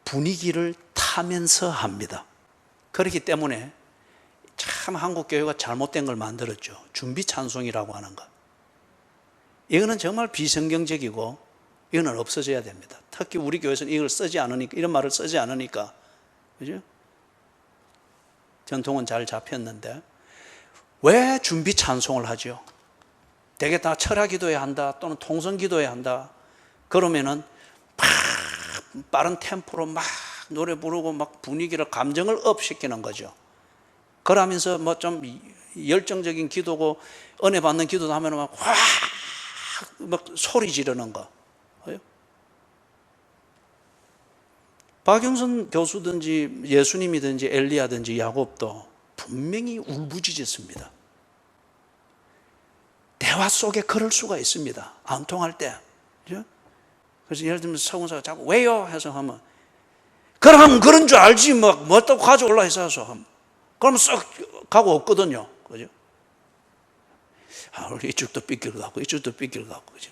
분위기를 타면서 합니다. 그렇기 때문에 참 한국 교회가 잘못된 걸 만들었죠. 준비 찬송이라고 하는 것. 이거는 정말 비성경적이고 이거는 없어져야 됩니다. 특히 우리 교회에서는 이걸 쓰지 않으니까, 이런 말을 쓰지 않으니까, 그죠? 전통은 잘 잡혔는데 왜 준비 찬송을 하죠? 되게 다 철야 기도해야 한다, 또는 통성 기도해야 한다. 그러면은 막 빠른 템포로 막 노래 부르고 막 분위기를, 감정을 업시키는 거죠. 그러면서 뭐 좀 열정적인 기도고 은혜 받는 기도도 하면 막 소리 지르는 거. 박영선 교수든지 예수님이든지 엘리야든지 야곱도 분명히 울부짖었습니다. 대화 속에 그럴 수가 있습니다. 안 통할 때. 그죠? 그래서 예를 들면 서군사가 자꾸 왜요? 해서 하면, 그럼 그런 줄 알지 뭐 또 가져올라 해서 그럼 썩 가고 없거든요. 그죠? 우리 이쪽도 삐끼를 갖고 이쪽도 삐끼를 갖고, 그죠?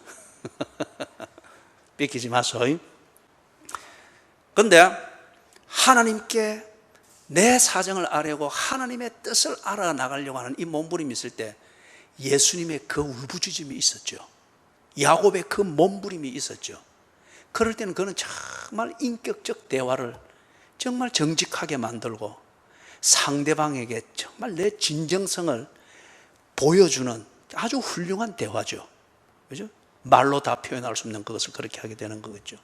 삐끼지 마소이. 그런데 하나님께 내 사정을 아뢰고 하나님의 뜻을 알아나가려고 하는 이 몸부림이 있을 때 예수님의 그 울부짖음이 있었죠. 야곱의 그 몸부림이 있었죠. 그럴 때는 그는 정말 인격적 대화를 정말 정직하게 만들고 상대방에게 정말 내 진정성을 보여주는 아주 훌륭한 대화죠. 그죠? 말로 다 표현할 수 없는 그것을 그렇게 하게 되는 거겠죠.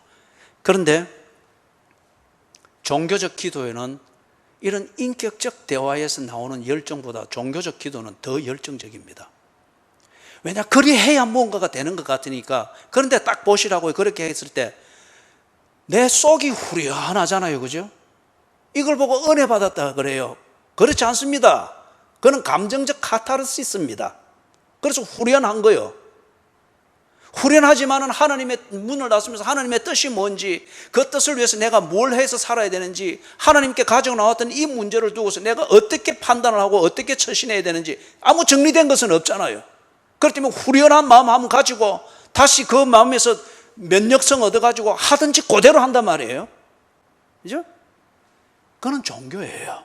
그런데 종교적 기도에는 이런 인격적 대화에서 나오는 열정보다 종교적 기도는 더 열정적입니다. 왜냐, 그리해야 뭔가가 되는 것 같으니까. 그런데 딱 보시라고요. 그렇게 했을 때 내 속이 후련하잖아요. 그죠? 이걸 보고 은혜 받았다 그래요. 그렇지 않습니다. 그는 감정적 카타르시스입니다. 그래서 후련한 거예요. 후련하지만은 하나님의 문을 닫으면서 하나님의 뜻이 뭔지, 그 뜻을 위해서 내가 뭘 해서 살아야 되는지, 하나님께 가지고 나왔던 이 문제를 두고서 내가 어떻게 판단을 하고 어떻게 처신해야 되는지 아무 정리된 것은 없잖아요. 그렇기 때문에 후련한 마음 한번 가지고 다시 그 마음에서 면역성 얻어가지고 하든지 그대로 한단 말이에요. 그죠? 그건 종교예요.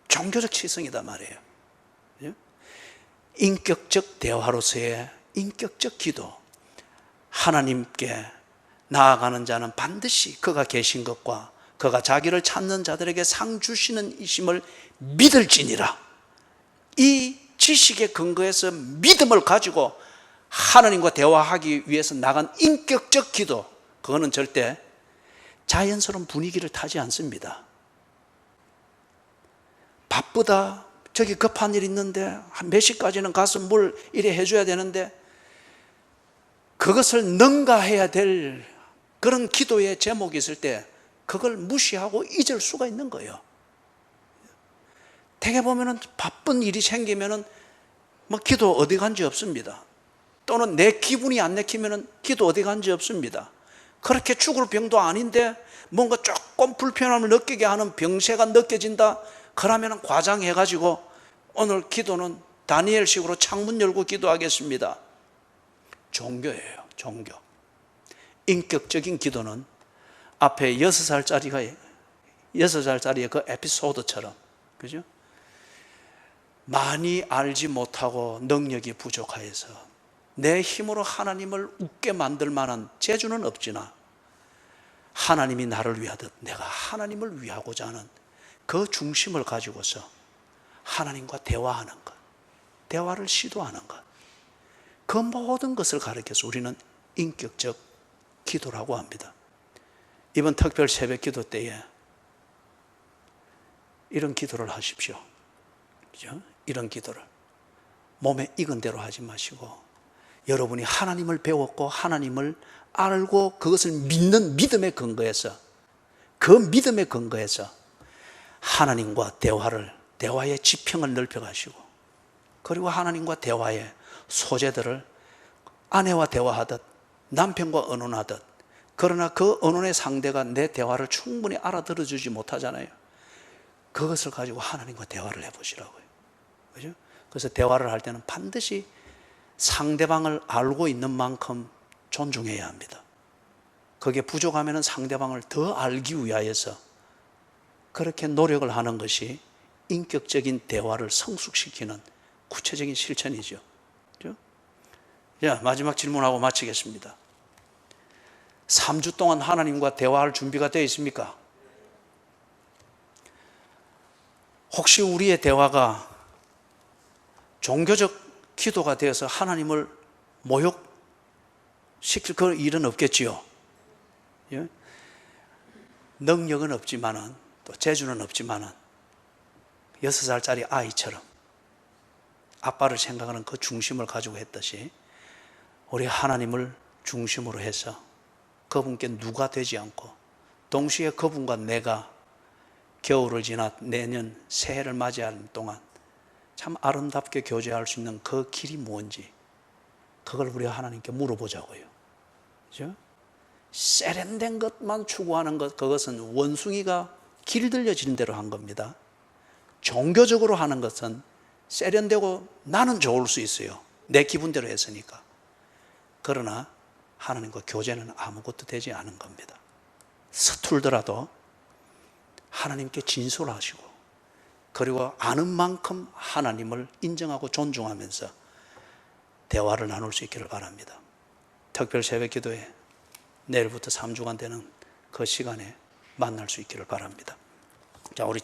종교적 치성이단 말이에요. 그죠? 인격적 대화로서의 인격적 기도. 하나님께 나아가는 자는 반드시 그가 계신 것과 그가 자기를 찾는 자들에게 상 주시는 이심을 믿을지니라. 이 지식에 근거해서 믿음을 가지고 하나님과 대화하기 위해서 나간 인격적 기도, 그거는 절대 자연스러운 분위기를 타지 않습니다. 바쁘다, 저기 급한 일 있는데 한 몇 시까지는 가서 뭘 이래 해줘야 되는데, 그것을 능가해야 될 그런 기도의 제목이 있을 때 그걸 무시하고 잊을 수가 있는 거예요. 대개 보면은 바쁜 일이 생기면은 뭐 기도 어디 간지 없습니다. 또는 내 기분이 안 내키면은 기도 어디 간지 없습니다. 그렇게 죽을 병도 아닌데 뭔가 조금 불편함을 느끼게 하는 병세가 느껴진다. 그러면은 과장해가지고 오늘 기도는 다니엘식으로 창문 열고 기도하겠습니다. 종교예요, 종교. 인격적인 기도는 앞에 6살짜리의 그 에피소드처럼, 그죠? 많이 알지 못하고 능력이 부족하여서 내 힘으로 하나님을 웃게 만들 만한 재주는 없지나 하나님이 나를 위하듯 내가 하나님을 위하고자 하는 그 중심을 가지고서 하나님과 대화하는 것, 대화를 시도하는 것, 그 모든 것을 가리켜서 우리는 인격적 기도라고 합니다. 이번 특별 새벽 기도 때에 이런 기도를 하십시오. 그죠? 이런 기도를 몸에 익은 대로 하지 마시고, 여러분이 하나님을 배웠고 하나님을 알고 그것을 믿는 믿음에 근거해서, 그 믿음에 근거해서 하나님과 대화의 지평을 넓혀가시고, 그리고 하나님과 대화의 소재들을 아내와 대화하듯 남편과 의논하듯, 그러나 그 의논의 상대가 내 대화를 충분히 알아들어주지 못하잖아요. 그것을 가지고 하나님과 대화를 해보시라고요. 그죠? 그래서 대화를 할 때는 반드시 상대방을 알고 있는 만큼 존중해야 합니다. 그게 부족하면 상대방을 더 알기 위하여서 그렇게 노력을 하는 것이 인격적인 대화를 성숙시키는 구체적인 실천이죠. 그죠? 자, 마지막 질문하고 마치겠습니다. 3주 동안 하나님과 대화할 준비가 되어 있습니까? 혹시 우리의 대화가 종교적 기도가 되어서 하나님을 모욕시킬 그 일은 없겠지요. 예? 능력은 없지만은, 또 재주는 없지만은 6살짜리 아이처럼 아빠를 생각하는 그 중심을 가지고 했듯이 우리 하나님을 중심으로 해서 그분께 누가 되지 않고, 동시에 그분과 내가 겨울을 지나 내년 새해를 맞이하는 동안 참 아름답게 교제할 수 있는 그 길이 뭔지, 그걸 우리가 하나님께 물어보자고요. 그죠? 세련된 것만 추구하는 것, 그것은 원숭이가 길들여지는 대로 한 겁니다. 종교적으로 하는 것은 세련되고 나는 좋을 수 있어요. 내 기분대로 했으니까. 그러나 하나님과 교제는 아무것도 되지 않은 겁니다. 서툴더라도 하나님께 진솔하시고, 그리고 아는 만큼 하나님을 인정하고 존중하면서 대화를 나눌 수 있기를 바랍니다. 특별 새벽 기도에 내일부터 3주간 되는 그 시간에 만날 수 있기를 바랍니다. 자, 우리